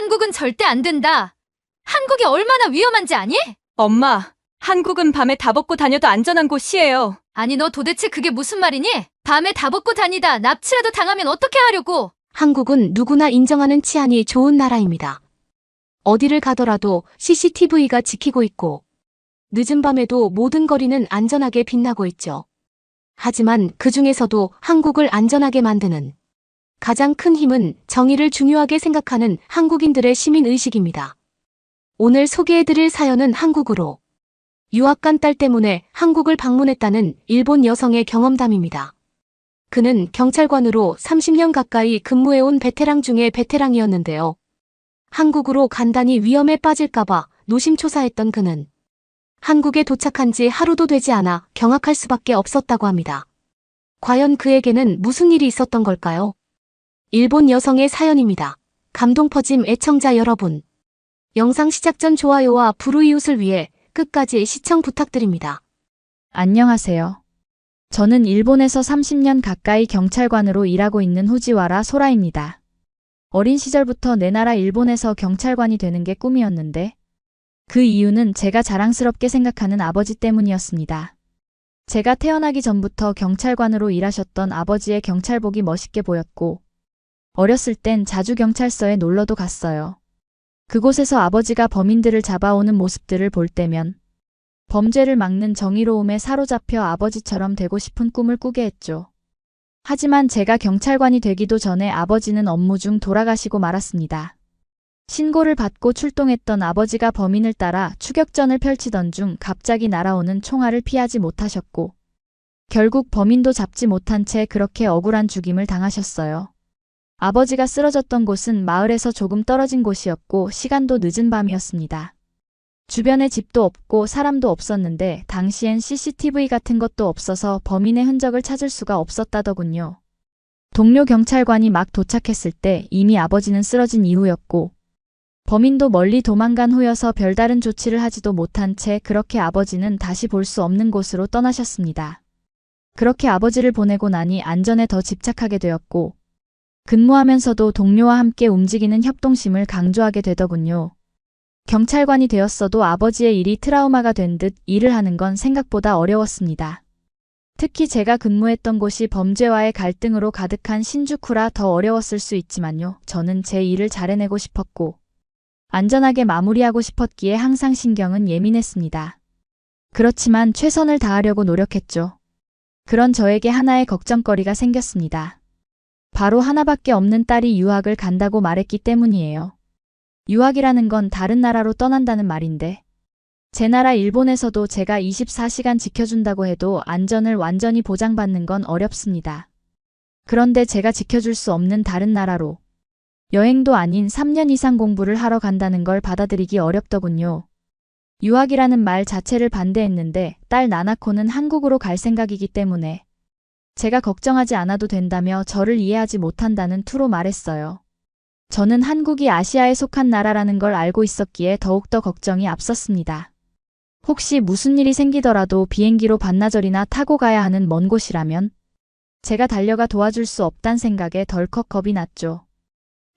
한국은 절대 안 된다. 한국이 얼마나 위험한지 아니? 엄마, 한국은 밤에 다 벗고 다녀도 안전한 곳이에요. 아니, 너 도대체 그게 무슨 말이니? 밤에 다 벗고 다니다 납치라도 당하면 어떻게 하려고? 한국은 누구나 인정하는 치안이 좋은 나라입니다. 어디를 가더라도 CCTV가 지키고 있고 늦은 밤에도 모든 거리는 안전하게 빛나고 있죠. 하지만 그 중에서도 한국을 안전하게 만드는 가장 큰 힘은 정의를 중요하게 생각하는 한국인들의 시민의식입니다. 오늘 소개해드릴 사연은 한국으로 유학 간 딸 때문에 한국을 방문했다는 일본 여성의 경험담입니다. 그는 경찰관으로 30년 가까이 근무해온 베테랑 중에 베테랑이었는데요. 한국으로 간단히 위험에 빠질까봐 노심초사했던 그는 한국에 도착한 지 하루도 되지 않아 경악할 수밖에 없었다고 합니다. 과연 그에게는 무슨 일이 있었던 걸까요? 일본 여성의 사연입니다. 감동 퍼짐 애청자 여러분. 영상 시작 전 좋아요와 불우이웃을 위해 끝까지 시청 부탁드립니다. 안녕하세요. 저는 일본에서 30년 가까이 경찰관으로 일하고 있는 후지와라 소라입니다. 어린 시절부터 내 나라 일본에서 경찰관이 되는 게 꿈이었는데 그 이유는 제가 자랑스럽게 생각하는 아버지 때문이었습니다. 제가 태어나기 전부터 경찰관으로 일하셨던 아버지의 경찰복이 멋있게 보였고 어렸을 땐 자주 경찰서에 놀러도 갔어요. 그곳에서 아버지가 범인들을 잡아오는 모습들을 볼 때면 범죄를 막는 정의로움에 사로잡혀 아버지처럼 되고 싶은 꿈을 꾸게 했죠. 하지만 제가 경찰관이 되기도 전에 아버지는 업무 중 돌아가시고 말았습니다. 신고를 받고 출동했던 아버지가 범인을 따라 추격전을 펼치던 중 갑자기 날아오는 총알을 피하지 못하셨고 결국 범인도 잡지 못한 채 그렇게 억울한 죽임을 당하셨어요. 아버지가 쓰러졌던 곳은 마을에서 조금 떨어진 곳이었고 시간도 늦은 밤이었습니다. 주변에 집도 없고 사람도 없었는데 당시엔 CCTV 같은 것도 없어서 범인의 흔적을 찾을 수가 없었다더군요. 동료 경찰관이 막 도착했을 때 이미 아버지는 쓰러진 이후였고 범인도 멀리 도망간 후여서 별다른 조치를 하지도 못한 채 그렇게 아버지는 다시 볼 수 없는 곳으로 떠나셨습니다. 그렇게 아버지를 보내고 나니 안전에 더 집착하게 되었고 근무하면서도 동료와 함께 움직이는 협동심을 강조하게 되더군요. 경찰관이 되었어도 아버지의 일이 트라우마가 된 듯 일을 하는 건 생각보다 어려웠습니다. 특히 제가 근무했던 곳이 범죄와의 갈등으로 가득한 신주쿠라 더 어려웠을 수 있지만요. 저는 제 일을 잘해내고 싶었고 안전하게 마무리하고 싶었기에 항상 신경은 예민했습니다. 그렇지만 최선을 다하려고 노력했죠. 그런 저에게 하나의 걱정거리가 생겼습니다. 바로 하나밖에 없는 딸이 유학을 간다고 말했기 때문이에요. 유학이라는 건 다른 나라로 떠난다는 말인데 제 나라 일본에서도 제가 24시간 지켜준다고 해도 안전을 완전히 보장받는 건 어렵습니다. 그런데 제가 지켜줄 수 없는 다른 나라로 여행도 아닌 3년 이상 공부를 하러 간다는 걸 받아들이기 어렵더군요. 유학이라는 말 자체를 반대했는데 딸 나나코는 한국으로 갈 생각이기 때문에 제가 걱정하지 않아도 된다며 저를 이해하지 못한다는 투로 말했어요. 저는 한국이 아시아에 속한 나라라는 걸 알고 있었기에 더욱더 걱정이 앞섰습니다. 혹시 무슨 일이 생기더라도 비행기로 반나절이나 타고 가야 하는 먼 곳이라면 제가 달려가 도와줄 수 없단 생각에 덜컥 겁이 났죠.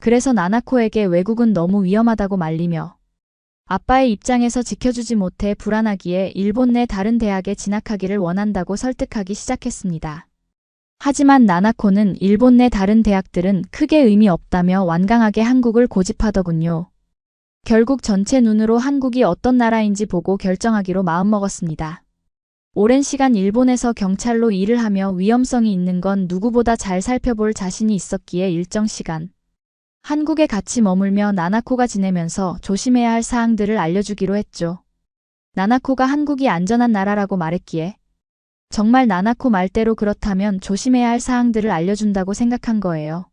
그래서 나나코에게 외국은 너무 위험하다고 말리며 아빠의 입장에서 지켜주지 못해 불안하기에 일본 내 다른 대학에 진학하기를 원한다고 설득하기 시작했습니다. 하지만 나나코는 일본 내 다른 대학들은 크게 의미 없다며 완강하게 한국을 고집하더군요. 결국 전체 눈으로 한국이 어떤 나라인지 보고 결정하기로 마음먹었습니다. 오랜 시간 일본에서 경찰로 일을 하며 위험성이 있는 건 누구보다 잘 살펴볼 자신이 있었기에 일정 시간 한국에 같이 머물며 나나코가 지내면서 조심해야 할 사항들을 알려주기로 했죠. 나나코가 한국이 안전한 나라라고 말했기에 정말 나나코 말대로 그렇다면 조심해야 할 사항들을 알려준다고 생각한 거예요.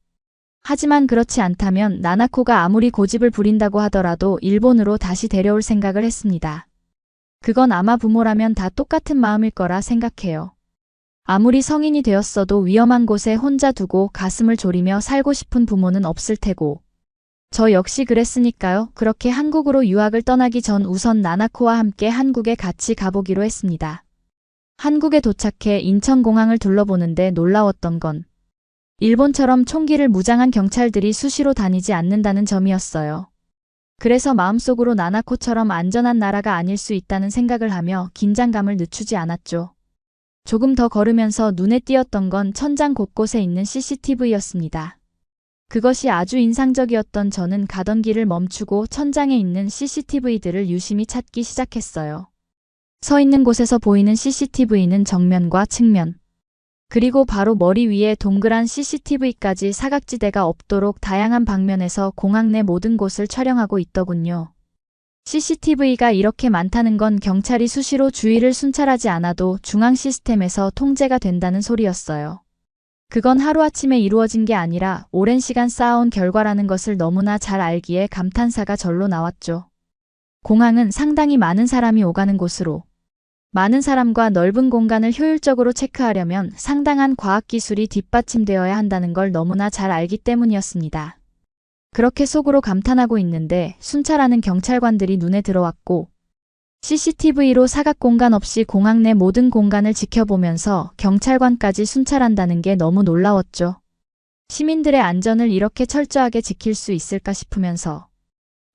하지만 그렇지 않다면 나나코가 아무리 고집을 부린다고 하더라도 일본으로 다시 데려올 생각을 했습니다. 그건 아마 부모라면 다 똑같은 마음일 거라 생각해요. 아무리 성인이 되었어도 위험한 곳에 혼자 두고 가슴을 졸이며 살고 싶은 부모는 없을 테고 저 역시 그랬으니까요. 그렇게 한국으로 유학을 떠나기 전 우선 나나코와 함께 한국에 같이 가보기로 했습니다. 한국에 도착해 인천공항을 둘러보는데 놀라웠던 건 일본처럼 총기를 무장한 경찰들이 수시로 다니지 않는다는 점이었어요. 그래서 마음속으로 나나코처럼 안전한 나라가 아닐 수 있다는 생각을 하며 긴장감을 늦추지 않았죠. 조금 더 걸으면서 눈에 띄었던 건 천장 곳곳에 있는 CCTV였습니다. 그것이 아주 인상적이었던 저는 가던 길을 멈추고 천장에 있는 CCTV들을 유심히 찾기 시작했어요. 서 있는 곳에서 보이는 CCTV는 정면과 측면, 그리고 바로 머리 위에 동그란 CCTV까지 사각지대가 없도록 다양한 방면에서 공항 내 모든 곳을 촬영하고 있더군요. CCTV가 이렇게 많다는 건 경찰이 수시로 주위를 순찰하지 않아도 중앙 시스템에서 통제가 된다는 소리였어요. 그건 하루아침에 이루어진 게 아니라 오랜 시간 쌓아온 결과라는 것을 너무나 잘 알기에 감탄사가 절로 나왔죠. 공항은 상당히 많은 사람이 오가는 곳으로, 많은 사람과 넓은 공간을 효율적으로 체크하려면 상당한 과학기술이 뒷받침되어야 한다는 걸 너무나 잘 알기 때문이었습니다. 그렇게 속으로 감탄하고 있는데 순찰하는 경찰관들이 눈에 들어왔고, CCTV로 사각 공간 없이 공항 내 모든 공간을 지켜보면서 경찰관까지 순찰한다는 게 너무 놀라웠죠. 시민들의 안전을 이렇게 철저하게 지킬 수 있을까 싶으면서,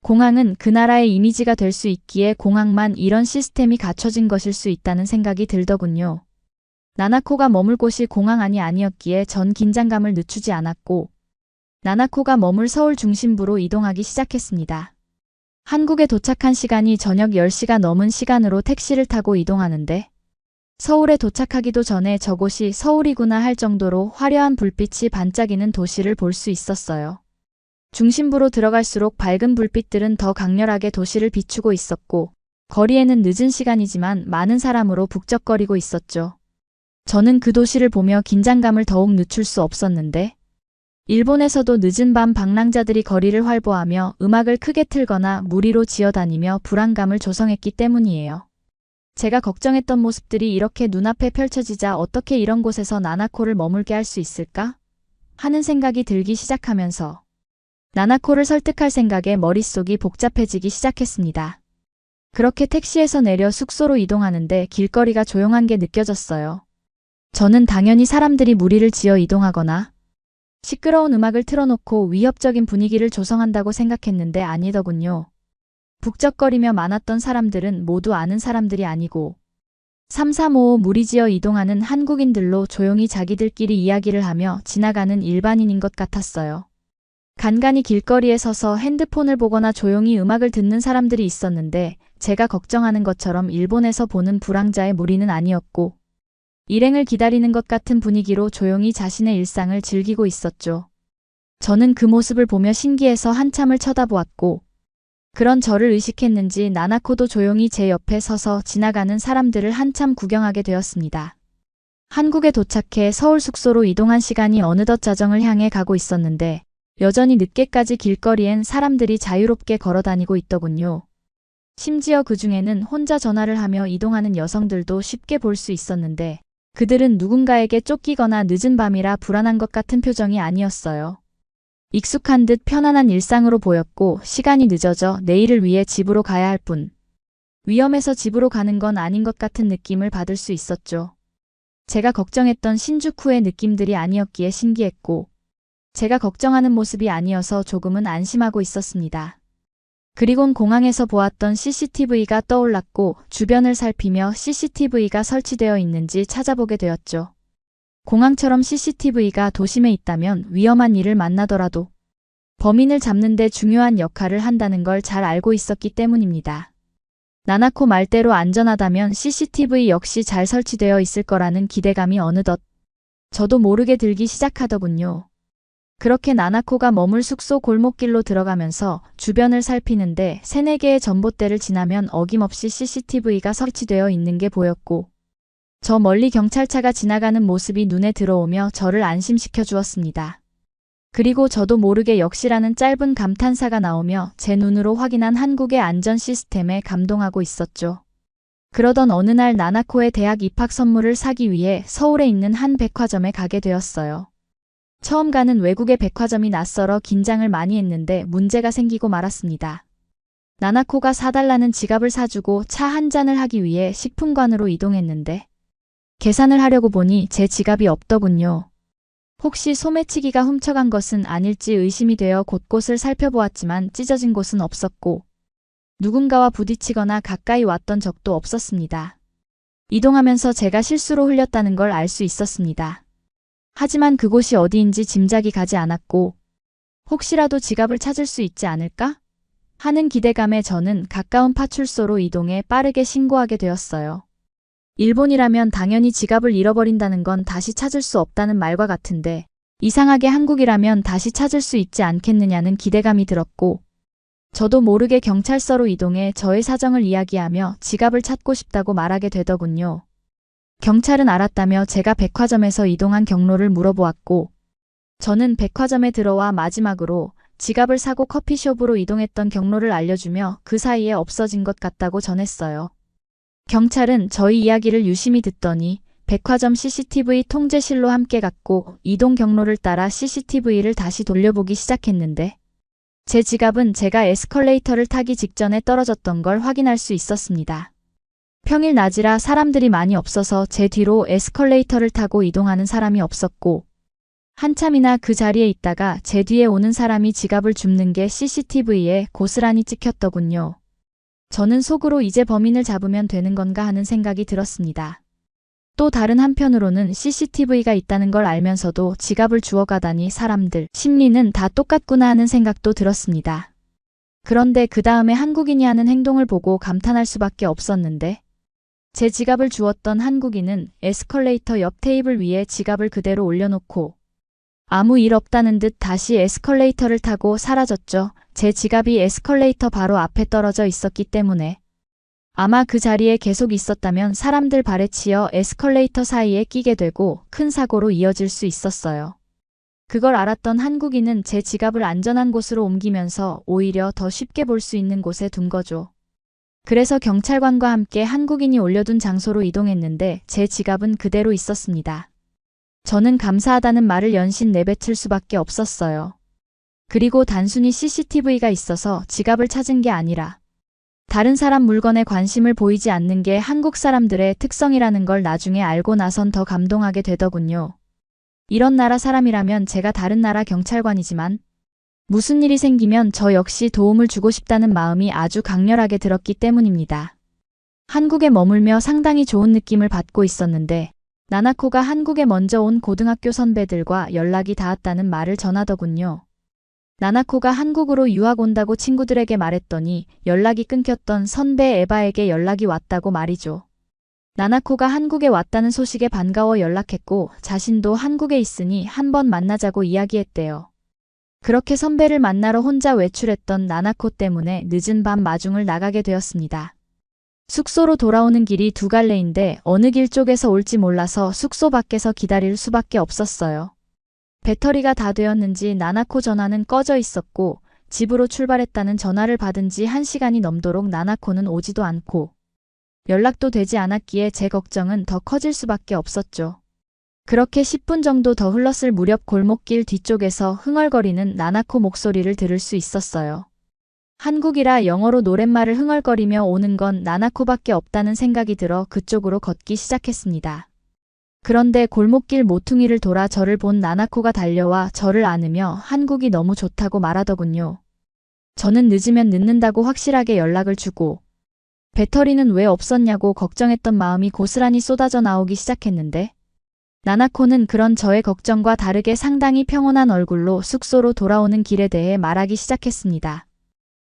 공항은 그 나라의 이미지가 될 수 있기에 공항만 이런 시스템이 갖춰진 것일 수 있다는 생각이 들더군요. 나나코가 머물 곳이 공항 안이 아니었기에 전 긴장감을 늦추지 않았고, 나나코가 머물 서울 중심부로 이동하기 시작했습니다. 한국에 도착한 시간이 저녁 10시가 넘은 시간으로 택시를 타고 이동하는데, 서울에 도착하기도 전에 저곳이 서울이구나 할 정도로 화려한 불빛이 반짝이는 도시를 볼 수 있었어요. 중심부로 들어갈수록 밝은 불빛들은 더 강렬하게 도시를 비추고 있었고, 거리에는 늦은 시간이지만 많은 사람으로 북적거리고 있었죠. 저는 그 도시를 보며 긴장감을 더욱 늦출 수 없었는데, 일본에서도 늦은 밤 방랑자들이 거리를 활보하며 음악을 크게 틀거나 무리로 지어다니며 불안감을 조성했기 때문이에요. 제가 걱정했던 모습들이 이렇게 눈앞에 펼쳐지자 어떻게 이런 곳에서 나나코를 머물게 할 수 있을까? 하는 생각이 들기 시작하면서 나나코를 설득할 생각에 머릿속이 복잡해지기 시작했습니다. 그렇게 택시에서 내려 숙소로 이동하는데 길거리가 조용한 게 느껴졌어요. 저는 당연히 사람들이 무리를 지어 이동하거나 시끄러운 음악을 틀어놓고 위협적인 분위기를 조성한다고 생각했는데 아니더군요. 북적거리며 많았던 사람들은 모두 아는 사람들이 아니고 3355 무리지어 이동하는 한국인들로 조용히 자기들끼리 이야기를 하며 지나가는 일반인인 것 같았어요. 간간히 길거리에 서서 핸드폰을 보거나 조용히 음악을 듣는 사람들이 있었는데 제가 걱정하는 것처럼 일본에서 보는 불황자의 무리는 아니었고 일행을 기다리는 것 같은 분위기로 조용히 자신의 일상을 즐기고 있었죠. 저는 그 모습을 보며 신기해서 한참을 쳐다보았고 그런 저를 의식했는지 나나코도 조용히 제 옆에 서서 지나가는 사람들을 한참 구경하게 되었습니다. 한국에 도착해 서울 숙소로 이동한 시간이 어느덧 자정을 향해 가고 있었는데 여전히 늦게까지 길거리엔 사람들이 자유롭게 걸어다니고 있더군요. 심지어 그 중에는 혼자 전화를 하며 이동하는 여성들도 쉽게 볼 수 있었는데 그들은 누군가에게 쫓기거나 늦은 밤이라 불안한 것 같은 표정이 아니었어요. 익숙한 듯 편안한 일상으로 보였고 시간이 늦어져 내일을 위해 집으로 가야 할 뿐. 위험해서 집으로 가는 건 아닌 것 같은 느낌을 받을 수 있었죠. 제가 걱정했던 신주쿠의 느낌들이 아니었기에 신기했고 제가 걱정하는 모습이 아니어서 조금은 안심하고 있었습니다. 그리곤 공항에서 보았던 CCTV가 떠올랐고 주변을 살피며 CCTV가 설치되어 있는지 찾아보게 되었죠. 공항처럼 CCTV가 도심에 있다면 위험한 일을 만나더라도 범인을 잡는 데 중요한 역할을 한다는 걸 잘 알고 있었기 때문입니다. 나나코 말대로 안전하다면 CCTV 역시 잘 설치되어 있을 거라는 기대감이 어느덧 저도 모르게 들기 시작하더군요. 그렇게 나나코가 머물 숙소 골목길로 들어가면서 주변을 살피는데 3-4개의 전봇대를 지나면 어김없이 CCTV가 설치되어 있는 게 보였고 저 멀리 경찰차가 지나가는 모습이 눈에 들어오며 저를 안심시켜 주었습니다. 그리고 저도 모르게 역시라는 짧은 감탄사가 나오며 제 눈으로 확인한 한국의 안전 시스템에 감동하고 있었죠. 그러던 어느 날 나나코의 대학 입학 선물을 사기 위해 서울에 있는 한 백화점에 가게 되었어요. 처음 가는 외국의 백화점이 낯설어 긴장을 많이 했는데 문제가 생기고 말았습니다. 나나코가 사달라는 지갑을 사주고 차 한 잔을 하기 위해 식품관으로 이동했는데 계산을 하려고 보니 제 지갑이 없더군요. 혹시 소매치기가 훔쳐간 것은 아닐지 의심이 되어 곳곳을 살펴보았지만 찢어진 곳은 없었고 누군가와 부딪히거나 가까이 왔던 적도 없었습니다. 이동하면서 제가 실수로 흘렸다는 걸 알 수 있었습니다. 하지만 그곳이 어디인지 짐작이 가지 않았고 혹시라도 지갑을 찾을 수 있지 않을까? 하는 기대감에 저는 가까운 파출소로 이동해 빠르게 신고하게 되었어요. 일본이라면 당연히 지갑을 잃어버린다는 건 다시 찾을 수 없다는 말과 같은데 이상하게 한국이라면 다시 찾을 수 있지 않겠느냐는 기대감이 들었고 저도 모르게 경찰서로 이동해 저의 사정을 이야기하며 지갑을 찾고 싶다고 말하게 되더군요. 경찰은 알았다며 제가 백화점에서 이동한 경로를 물어보았고 저는 백화점에 들어와 마지막으로 지갑을 사고 커피숍으로 이동했던 경로를 알려주며 그 사이에 없어진 것 같다고 전했어요. 경찰은 저희 이야기를 유심히 듣더니 백화점 CCTV 통제실로 함께 갔고 이동 경로를 따라 CCTV를 다시 돌려보기 시작했는데 제 지갑은 제가 에스컬레이터를 타기 직전에 떨어졌던 걸 확인할 수 있었습니다. 평일 낮이라 사람들이 많이 없어서 제 뒤로 에스컬레이터를 타고 이동하는 사람이 없었고 한참이나 그 자리에 있다가 제 뒤에 오는 사람이 지갑을 줍는 게 CCTV에 고스란히 찍혔더군요. 저는 속으로 이제 범인을 잡으면 되는 건가 하는 생각이 들었습니다. 또 다른 한편으로는 CCTV가 있다는 걸 알면서도 지갑을 주워가다니 사람들 심리는 다 똑같구나 하는 생각도 들었습니다. 그런데 그 다음에 한국인이 하는 행동을 보고 감탄할 수밖에 없었는데 제 지갑을 주웠던 한국인은 에스컬레이터 옆 테이블 위에 지갑을 그대로 올려놓고 아무 일 없다는 듯 다시 에스컬레이터를 타고 사라졌죠. 제 지갑이 에스컬레이터 바로 앞에 떨어져 있었기 때문에 아마 그 자리에 계속 있었다면 사람들 발에 치여 에스컬레이터 사이에 끼게 되고 큰 사고로 이어질 수 있었어요. 그걸 알았던 한국인은 제 지갑을 안전한 곳으로 옮기면서 오히려 더 쉽게 볼 수 있는 곳에 둔 거죠. 그래서 경찰관과 함께 한국인이 올려둔 장소로 이동했는데 제 지갑은 그대로 있었습니다. 저는 감사하다는 말을 연신 내뱉을 수밖에 없었어요. 그리고 단순히 CCTV가 있어서 지갑을 찾은 게 아니라 다른 사람 물건에 관심을 보이지 않는 게 한국 사람들의 특성이라는 걸 나중에 알고 나선 더 감동하게 되더군요. 이런 나라 사람이라면 제가 다른 나라 경찰관이지만 무슨 일이 생기면 저 역시 도움을 주고 싶다는 마음이 아주 강렬하게 들었기 때문입니다. 한국에 머물며 상당히 좋은 느낌을 받고 있었는데 나나코가 한국에 먼저 온 고등학교 선배들과 연락이 닿았다는 말을 전하더군요. 나나코가 한국으로 유학 온다고 친구들에게 말했더니 연락이 끊겼던 선배 에바에게 연락이 왔다고 말이죠. 나나코가 한국에 왔다는 소식에 반가워 연락했고 자신도 한국에 있으니 한번 만나자고 이야기했대요. 그렇게 선배를 만나러 혼자 외출했던 나나코 때문에 늦은 밤 마중을 나가게 되었습니다. 숙소로 돌아오는 길이 두 갈래인데 어느 길 쪽에서 올지 몰라서 숙소 밖에서 기다릴 수밖에 없었어요. 배터리가 다 되었는지 나나코 전화는 꺼져 있었고 집으로 출발했다는 전화를 받은 지 1시간이 넘도록 나나코는 오지도 않고 연락도 되지 않았기에 제 걱정은 더 커질 수밖에 없었죠. 그렇게 10분 정도 더 흘렀을 무렵 골목길 뒤쪽에서 흥얼거리는 나나코 목소리를 들을 수 있었어요. 한국이라 영어로 노랫말을 흥얼거리며 오는 건 나나코밖에 없다는 생각이 들어 그쪽으로 걷기 시작했습니다. 그런데 골목길 모퉁이를 돌아 저를 본 나나코가 달려와 저를 안으며 한국이 너무 좋다고 말하더군요. 저는 늦으면 늦는다고 확실하게 연락을 주고 배터리는 왜 없었냐고 걱정했던 마음이 고스란히 쏟아져 나오기 시작했는데 나나코는 그런 저의 걱정과 다르게 상당히 평온한 얼굴로 숙소로 돌아오는 길에 대해 말하기 시작했습니다.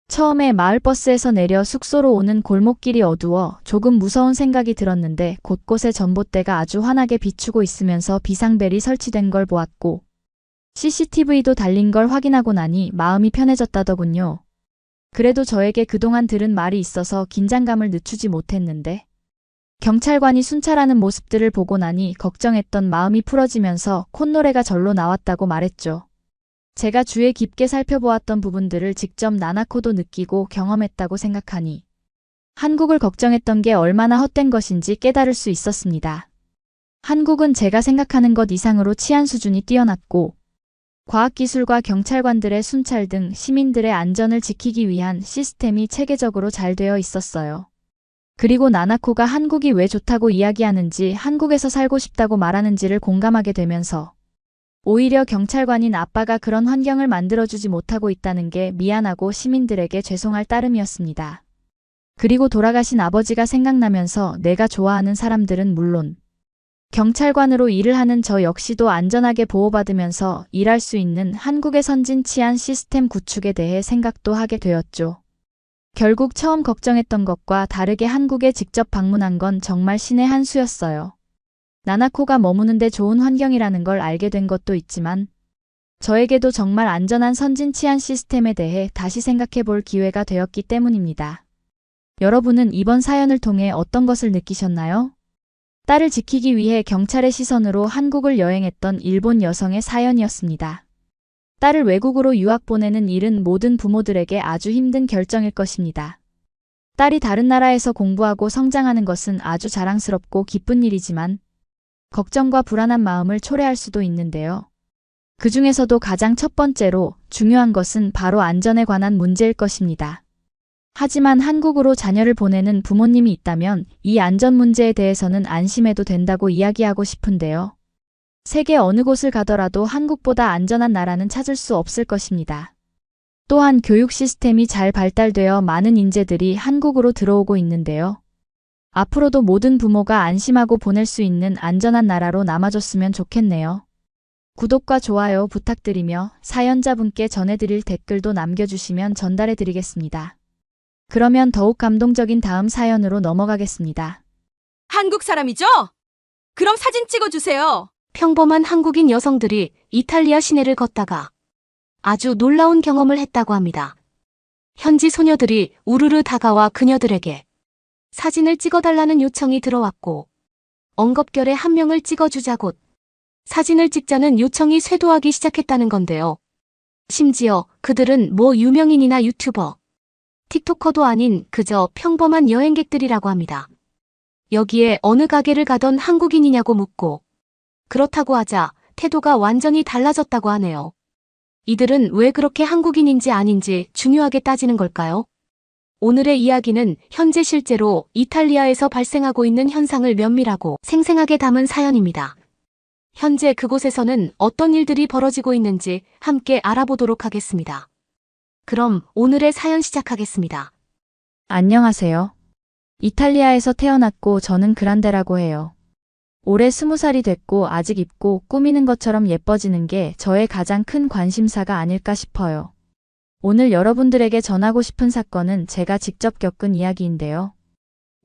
처음에 마을버스에서 내려 숙소로 오는 골목길이 어두워 조금 무서운 생각이 들었는데 곳곳에 전봇대가 아주 환하게 비추고 있으면서 비상벨이 설치된 걸 보았고 CCTV도 달린 걸 확인하고 나니 마음이 편해졌다더군요. 그래도 저에게 그동안 들은 말이 있어서 긴장감을 늦추지 못했는데 경찰관이 순찰하는 모습들을 보고 나니 걱정했던 마음이 풀어지면서 콧노래가 절로 나왔다고 말했죠. 제가 주에 깊게 살펴보았던 부분들을 직접 나나코도 느끼고 경험했다고 생각하니 한국을 걱정했던 게 얼마나 헛된 것인지 깨달을 수 있었습니다. 한국은 제가 생각하는 것 이상으로 치안 수준이 뛰어났고 과학기술과 경찰관들의 순찰 등 시민들의 안전을 지키기 위한 시스템이 체계적으로 잘 되어 있었어요. 그리고 나나코가 한국이 왜 좋다고 이야기하는지 한국에서 살고 싶다고 말하는지를 공감하게 되면서 오히려 경찰관인 아빠가 그런 환경을 만들어주지 못하고 있다는 게 미안하고 시민들에게 죄송할 따름이었습니다. 그리고 돌아가신 아버지가 생각나면서 내가 좋아하는 사람들은 물론 경찰관으로 일을 하는 저 역시도 안전하게 보호받으면서 일할 수 있는 한국의 선진 치안 시스템 구축에 대해 생각도 하게 되었죠. 결국 처음 걱정했던 것과 다르게 한국에 직접 방문한 건 정말 신의 한 수였어요. 나나코가 머무는데 좋은 환경이라는 걸 알게 된 것도 있지만 저에게도 정말 안전한 선진 치안 시스템에 대해 다시 생각해 볼 기회가 되었기 때문입니다. 여러분은 이번 사연을 통해 어떤 것을 느끼셨나요? 딸을 지키기 위해 경찰의 시선으로 한국을 여행했던 일본 여성의 사연이었습니다. 딸을 외국으로 유학 보내는 일은 모든 부모들에게 아주 힘든 결정일 것입니다. 딸이 다른 나라에서 공부하고 성장하는 것은 아주 자랑스럽고 기쁜 일이지만 걱정과 불안한 마음을 초래할 수도 있는데요. 그 중에서도 가장 첫 번째로 중요한 것은 바로 안전에 관한 문제일 것입니다. 하지만 한국으로 자녀를 보내는 부모님이 있다면 이 안전 문제에 대해서는 안심해도 된다고 이야기하고 싶은데요. 세계 어느 곳을 가더라도 한국보다 안전한 나라는 찾을 수 없을 것입니다. 또한 교육 시스템이 잘 발달되어 많은 인재들이 한국으로 들어오고 있는데요. 앞으로도 모든 부모가 안심하고 보낼 수 있는 안전한 나라로 남아줬으면 좋겠네요. 구독과 좋아요 부탁드리며 사연자분께 전해드릴 댓글도 남겨주시면 전달해드리겠습니다. 그러면 더욱 감동적인 다음 사연으로 넘어가겠습니다. 한국 사람이죠? 그럼 사진 찍어주세요. 평범한 한국인 여성들이 이탈리아 시내를 걷다가 아주 놀라운 경험을 했다고 합니다. 현지 소녀들이 우르르 다가와 그녀들에게 사진을 찍어달라는 요청이 들어왔고 엉겁결에 한 명을 찍어주자곧 사진을 찍자는 요청이 쇄도하기 시작했다는 건데요. 심지어 그들은 뭐 유명인이나 유튜버, 틱토커도 아닌 그저 평범한 여행객들이라고 합니다. 여기에 어느 가게를 가던 한국인이냐고 묻고 그렇다고 하자 태도가 완전히 달라졌다고 하네요. 이들은 왜 그렇게 한국인인지 아닌지 중요하게 따지는 걸까요? 오늘의 이야기는 현재 실제로 이탈리아에서 발생하고 있는 현상을 면밀하고 생생하게 담은 사연입니다. 현재 그곳에서는 어떤 일들이 벌어지고 있는지 함께 알아보도록 하겠습니다. 그럼 오늘의 사연 시작하겠습니다. 안녕하세요. 이탈리아에서 태어났고 저는 그란데라고 해요. 올해 20살이 됐고 아직 입고 꾸미는 것처럼 예뻐지는 게 저의 가장 큰 관심사가 아닐까 싶어요. 오늘 여러분들에게 전하고 싶은 사건은 제가 직접 겪은 이야기인데요.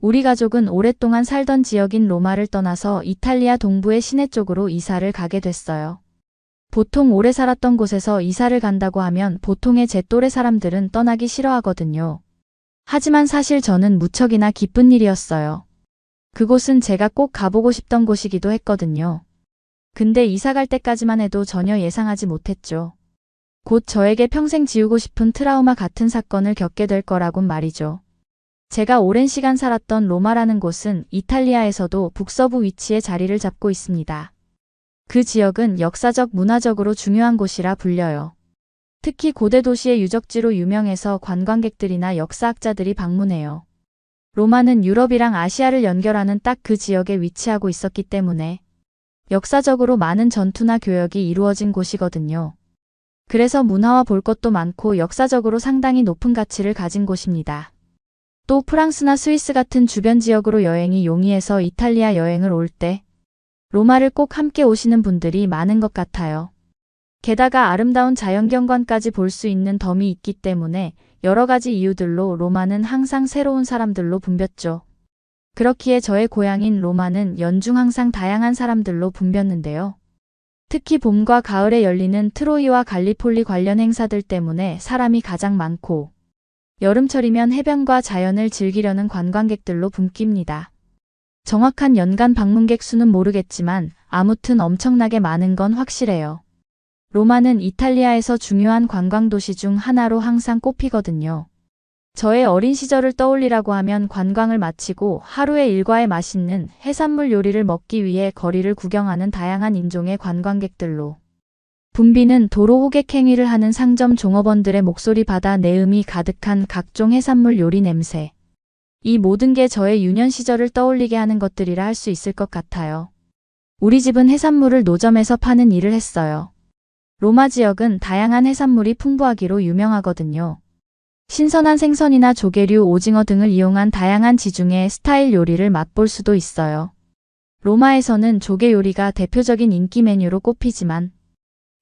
우리 가족은 오랫동안 살던 지역인 로마를 떠나서 이탈리아 동부의 시내 쪽으로 이사를 가게 됐어요. 보통 오래 살았던 곳에서 이사를 간다고 하면 보통의 제 또래 사람들은 떠나기 싫어하거든요. 하지만 사실 저는 무척이나 기쁜 일이었어요. 그곳은 제가 꼭 가보고 싶던 곳이기도 했거든요. 근데 이사 갈 때까지만 해도 전혀 예상하지 못했죠. 곧 저에게 평생 지우고 싶은 트라우마 같은 사건을 겪게 될 거라곤 말이죠. 제가 오랜 시간 살았던 로마라는 곳은 이탈리아에서도 북서부 위치에 자리를 잡고 있습니다. 그 지역은 역사적 문화적으로 중요한 곳이라 불려요. 특히 고대 도시의 유적지로 유명해서 관광객들이나 역사학자들이 방문해요. 로마는 유럽이랑 아시아를 연결하는 딱 그 지역에 위치하고 있었기 때문에 역사적으로 많은 전투나 교역이 이루어진 곳이거든요. 그래서 문화와 볼 것도 많고 역사적으로 상당히 높은 가치를 가진 곳입니다. 또 프랑스나 스위스 같은 주변 지역으로 여행이 용이해서 이탈리아 여행을 올 때 로마를 꼭 함께 오시는 분들이 많은 것 같아요. 게다가 아름다운 자연경관까지 볼 수 있는 덤이 있기 때문에 여러 가지 이유들로 로마는 항상 새로운 사람들로 붐볐죠. 그렇기에 저의 고향인 로마는 연중 항상 다양한 사람들로 붐볐는데요. 특히 봄과 가을에 열리는 트로이와 갈리폴리 관련 행사들 때문에 사람이 가장 많고 여름철이면 해변과 자연을 즐기려는 관광객들로 붐깁니다. 정확한 연간 방문객 수는 모르겠지만 아무튼 엄청나게 많은 건 확실해요. 로마는 이탈리아에서 중요한 관광도시 중 하나로 항상 꼽히거든요. 저의 어린 시절을 떠올리라고 하면 관광을 마치고 하루의 일과에 맛있는 해산물 요리를 먹기 위해 거리를 구경하는 다양한 인종의 관광객들로 붐비는 도로 호객 행위를 하는 상점 종업원들의 목소리 바다 내음이 가득한 각종 해산물 요리 냄새. 이 모든 게 저의 유년 시절을 떠올리게 하는 것들이라 할 수 있을 것 같아요. 우리 집은 해산물을 노점에서 파는 일을 했어요. 로마 지역은 다양한 해산물이 풍부하기로 유명하거든요. 신선한 생선이나 조개류, 오징어 등을 이용한 다양한 지중해 스타일 요리를 맛볼 수도 있어요. 로마에서는 조개 요리가 대표적인 인기 메뉴로 꼽히지만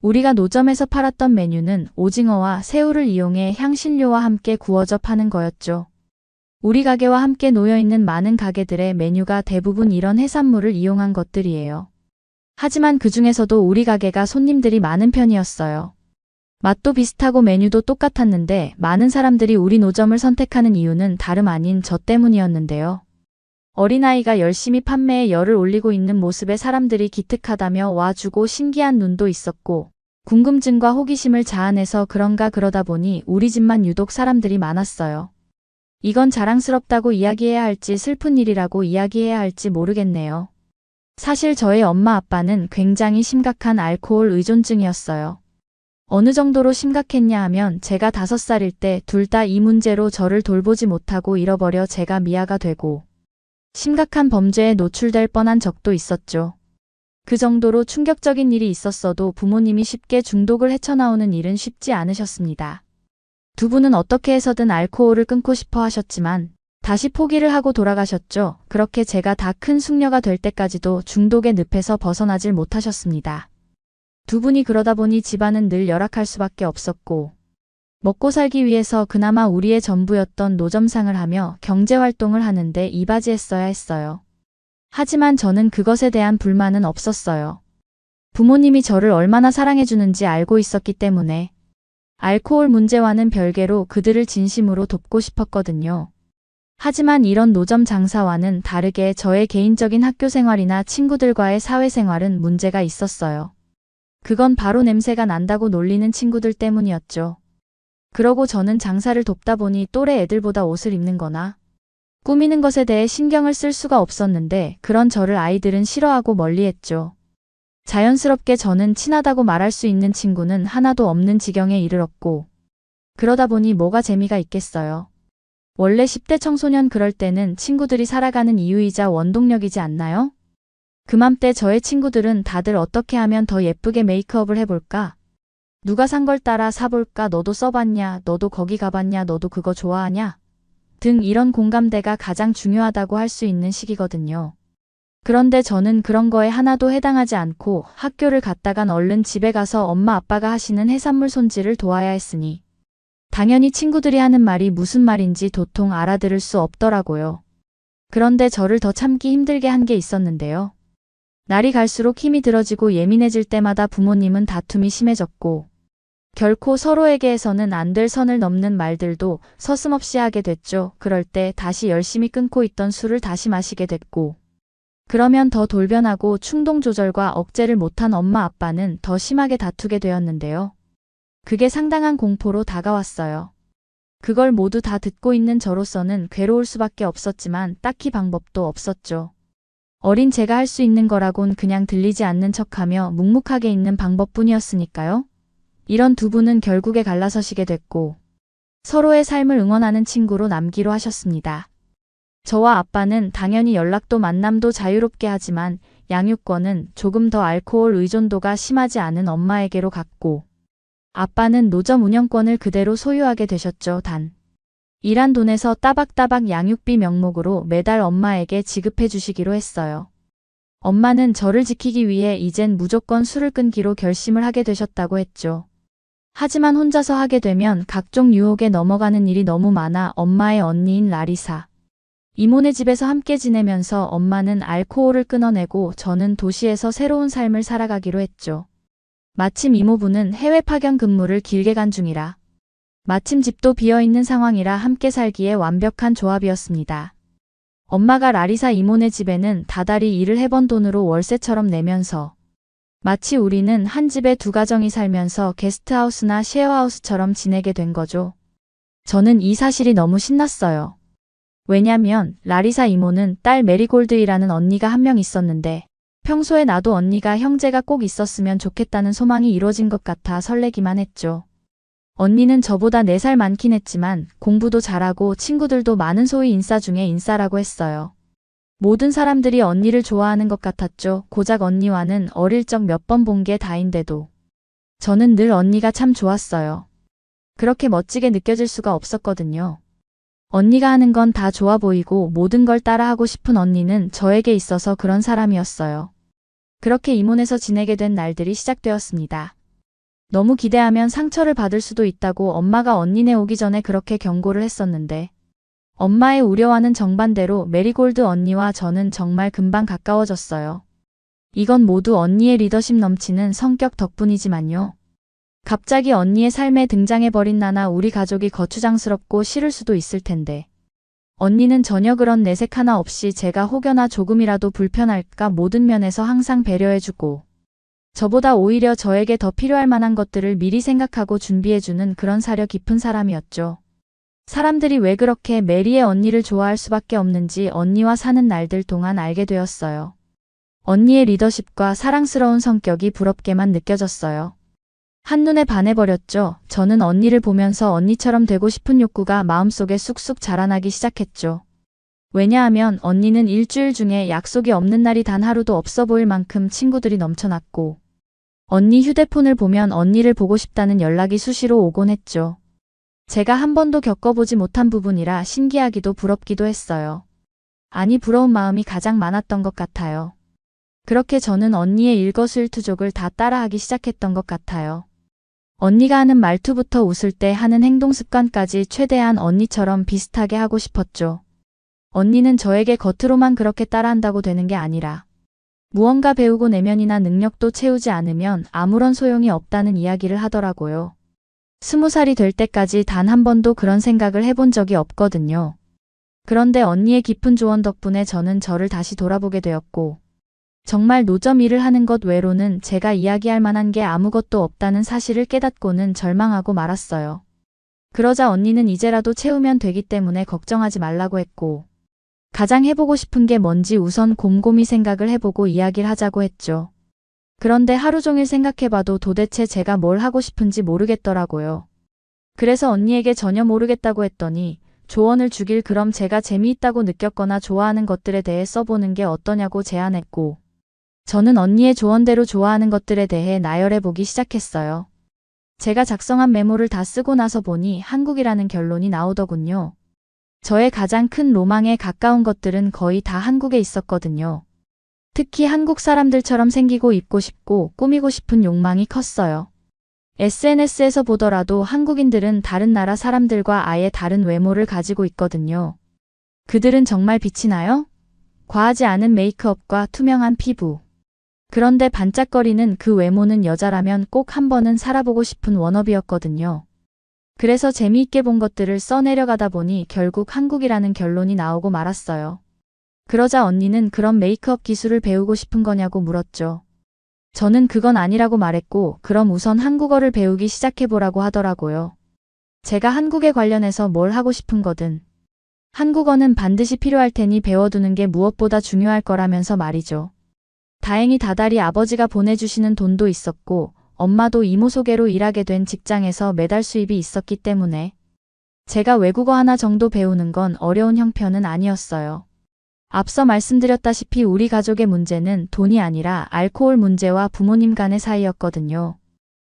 우리가 노점에서 팔았던 메뉴는 오징어와 새우를 이용해 향신료와 함께 구워져 파는 거였죠. 우리 가게와 함께 놓여있는 많은 가게들의 메뉴가 대부분 이런 해산물을 이용한 것들이에요. 하지만 그 중에서도 우리 가게가 손님들이 많은 편이었어요. 맛도 비슷하고 메뉴도 똑같았는데 많은 사람들이 우리 노점을 선택하는 이유는 다름 아닌 저 때문이었는데요. 어린아이가 열심히 판매에 열을 올리고 있는 모습에 사람들이 기특하다며 와주고 신기한 눈도 있었고 궁금증과 호기심을 자아내서 그런가 그러다 보니 우리 집만 유독 사람들이 많았어요. 이건 자랑스럽다고 이야기해야 할지 슬픈 일이라고 이야기해야 할지 모르겠네요. 사실 저의 엄마 아빠는 굉장히 심각한 알코올 의존증이었어요. 어느 정도로 심각했냐 하면 제가 5살일 때 둘 다 이 문제로 저를 돌보지 못하고 잃어버려 제가 미아가 되고 심각한 범죄에 노출될 뻔한 적도 있었죠. 그 정도로 충격적인 일이 있었어도 부모님이 쉽게 중독을 헤쳐나오는 일은 쉽지 않으셨습니다. 두 분은 어떻게 해서든 알코올을 끊고 싶어 하셨지만 다시 포기를 하고 돌아가셨죠. 그렇게 제가 다 큰 숙녀가 될 때까지도 중독의 늪에서 벗어나질 못하셨습니다. 두 분이 그러다 보니 집안은 늘 열악할 수밖에 없었고 먹고 살기 위해서 그나마 우리의 전부였던 노점상을 하며 경제활동을 하는데 이바지했어야 했어요. 하지만 저는 그것에 대한 불만은 없었어요. 부모님이 저를 얼마나 사랑해주는지 알고 있었기 때문에 알코올 문제와는 별개로 그들을 진심으로 돕고 싶었거든요. 하지만 이런 노점 장사와는 다르게 저의 개인적인 학교 생활이나 친구들과의 사회생활은 문제가 있었어요. 그건 바로 냄새가 난다고 놀리는 친구들 때문이었죠. 그러고 저는 장사를 돕다 보니 또래 애들보다 옷을 입는 거나 꾸미는 것에 대해 신경을 쓸 수가 없었는데 그런 저를 아이들은 싫어하고 멀리했죠. 자연스럽게 저는 친하다고 말할 수 있는 친구는 하나도 없는 지경에 이르렀고 그러다 보니 뭐가 재미가 있겠어요. 원래 10대 청소년 그럴 때는 친구들이 살아가는 이유이자 원동력이지 않나요? 그맘때 저의 친구들은 다들 어떻게 하면 더 예쁘게 메이크업을 해볼까? 누가 산 걸 따라 사볼까? 너도 써봤냐? 너도 거기 가봤냐? 너도 그거 좋아하냐? 등 이런 공감대가 가장 중요하다고 할 수 있는 시기거든요. 그런데 저는 그런 거에 하나도 해당하지 않고 학교를 갔다간 얼른 집에 가서 엄마 아빠가 하시는 해산물 손질을 도와야 했으니 당연히 친구들이 하는 말이 무슨 말인지 도통 알아들을 수 없더라고요. 그런데 저를 더 참기 힘들게 한 게 있었는데요. 날이 갈수록 힘이 들어지고 예민해질 때마다 부모님은 다툼이 심해졌고 결코 서로에게서는 안 될 선을 넘는 말들도 서슴없이 하게 됐죠. 그럴 때 다시 열심히 끊고 있던 술을 다시 마시게 됐고 그러면 더 돌변하고 충동 조절과 억제를 못한 엄마 아빠는 더 심하게 다투게 되었는데요. 그게 상당한 공포로 다가왔어요. 그걸 모두 다 듣고 있는 저로서는 괴로울 수밖에 없었지만 딱히 방법도 없었죠. 어린 제가 할 수 있는 거라곤 그냥 들리지 않는 척하며 묵묵하게 있는 방법뿐이었으니까요. 이런 두 분은 결국에 갈라서시게 됐고 서로의 삶을 응원하는 친구로 남기로 하셨습니다. 저와 아빠는 당연히 연락도 만남도 자유롭게 하지만 양육권은 조금 더 알코올 의존도가 심하지 않은 엄마에게로 갔고 아빠는 노점 운영권을 그대로 소유하게 되셨죠. 단 일한 돈에서 따박따박 양육비 명목으로 매달 엄마에게 지급해 주시기로 했어요. 엄마는 저를 지키기 위해 이젠 무조건 술을 끊기로 결심을 하게 되셨다고 했죠. 하지만 혼자서 하게 되면 각종 유혹에 넘어가는 일이 너무 많아 엄마의 언니인 라리사 이모네 집에서 함께 지내면서 엄마는 알코올을 끊어내고 저는 도시에서 새로운 삶을 살아가기로 했죠. 마침 이모부는 해외 파견 근무를 길게 간 중이라 마침 집도 비어있는 상황이라 함께 살기에 완벽한 조합이었습니다. 엄마가 라리사 이모네 집에는 다달이 일을 해번 돈으로 월세처럼 내면서 마치 우리는 한 집에 두 가정이 살면서 게스트하우스나 쉐어하우스처럼 지내게 된 거죠. 저는 이 사실이 너무 신났어요. 왜냐면 라리사 이모는 딸 메리골드이라는 언니가 한 명 있었는데 평소에 나도 언니가 형제가 꼭 있었으면 좋겠다는 소망이 이루어진 것 같아 설레기만 했죠. 언니는 저보다 4살 많긴 했지만 공부도 잘하고 친구들도 많은 소위 인싸 중에 인싸라고 했어요. 모든 사람들이 언니를 좋아하는 것 같았죠. 고작 언니와는 어릴 적 몇 번 본 게 다인데도. 저는 늘 언니가 참 좋았어요. 그렇게 멋지게 느껴질 수가 없었거든요. 언니가 하는 건 다 좋아 보이고 모든 걸 따라하고 싶은 언니는 저에게 있어서 그런 사람이었어요. 그렇게 이문에서 지내게 된 날들이 시작되었습니다. 너무 기대하면 상처를 받을 수도 있다고 엄마가 언니네 오기 전에 그렇게 경고를 했었는데 엄마의 우려와는 정반대로 메리골드 언니와 저는 정말 금방 가까워졌어요. 이건 모두 언니의 리더십 넘치는 성격 덕분이지만요. 갑자기 언니의 삶에 등장해버린 나나 우리 가족이 거추장스럽고 싫을 수도 있을 텐데 언니는 전혀 그런 내색 하나 없이 제가 혹여나 조금이라도 불편할까 모든 면에서 항상 배려해주고 저보다 오히려 저에게 더 필요할 만한 것들을 미리 생각하고 준비해주는 그런 사려 깊은 사람이었죠. 사람들이 왜 그렇게 메리의 언니를 좋아할 수밖에 없는지 언니와 사는 날들 동안 알게 되었어요. 언니의 리더십과 사랑스러운 성격이 부럽게만 느껴졌어요. 한눈에 반해버렸죠. 저는 언니를 보면서 언니처럼 되고 싶은 욕구가 마음속에 쑥쑥 자라나기 시작했죠. 왜냐하면 언니는 일주일 중에 약속이 없는 날이 단 하루도 없어 보일 만큼 친구들이 넘쳐났고 언니 휴대폰을 보면 언니를 보고 싶다는 연락이 수시로 오곤 했죠. 제가 한 번도 겪어보지 못한 부분이라 신기하기도 부럽기도 했어요. 아니 부러운 마음이 가장 많았던 것 같아요. 그렇게 저는 언니의 일거수일투족을 다 따라하기 시작했던 것 같아요. 언니가 하는 말투부터 웃을 때 하는 행동 습관까지 최대한 언니처럼 비슷하게 하고 싶었죠. 언니는 저에게 겉으로만 그렇게 따라한다고 되는 게 아니라 무언가 배우고 내면이나 능력도 채우지 않으면 아무런 소용이 없다는 이야기를 하더라고요. 20살이 될 때까지 단 한 번도 그런 생각을 해본 적이 없거든요. 그런데 언니의 깊은 조언 덕분에 저는 저를 다시 돌아보게 되었고 정말 노점 일을 하는 것 외로는 제가 이야기할 만한 게 아무것도 없다는 사실을 깨닫고는 절망하고 말았어요. 그러자 언니는 이제라도 채우면 되기 때문에 걱정하지 말라고 했고 가장 해보고 싶은 게 뭔지 우선 곰곰이 생각을 해보고 이야기를 하자고 했죠. 그런데 하루 종일 생각해봐도 도대체 제가 뭘 하고 싶은지 모르겠더라고요. 그래서 언니에게 전혀 모르겠다고 했더니 조언을 주길 그럼 제가 재미있다고 느꼈거나 좋아하는 것들에 대해 써보는 게 어떠냐고 제안했고 저는 언니의 조언대로 좋아하는 것들에 대해 나열해보기 시작했어요. 제가 작성한 메모를 다 쓰고 나서 보니 한국이라는 결론이 나오더군요. 저의 가장 큰 로망에 가까운 것들은 거의 다 한국에 있었거든요. 특히 한국 사람들처럼 생기고 입고 싶고 꾸미고 싶은 욕망이 컸어요. SNS에서 보더라도 한국인들은 다른 나라 사람들과 아예 다른 외모를 가지고 있거든요. 그들은 정말 빛이 나요? 과하지 않은 메이크업과 투명한 피부. 그런데 반짝거리는 그 외모는 여자라면 꼭 한 번은 살아보고 싶은 워너비였거든요. 그래서 재미있게 본 것들을 써내려가다 보니 결국 한국이라는 결론이 나오고 말았어요. 그러자 언니는 그런 메이크업 기술을 배우고 싶은 거냐고 물었죠. 저는 그건 아니라고 말했고 그럼 우선 한국어를 배우기 시작해보라고 하더라고요. 제가 한국에 관련해서 뭘 하고 싶은 거든 한국어는 반드시 필요할 테니 배워두는 게 무엇보다 중요할 거라면서 말이죠. 다행히 다달이 아버지가 보내주시는 돈도 있었고 엄마도 이모 소개로 일하게 된 직장에서 매달 수입이 있었기 때문에 제가 외국어 하나 정도 배우는 건 어려운 형편은 아니었어요. 앞서 말씀드렸다시피 우리 가족의 문제는 돈이 아니라 알코올 문제와 부모님 간의 사이였거든요.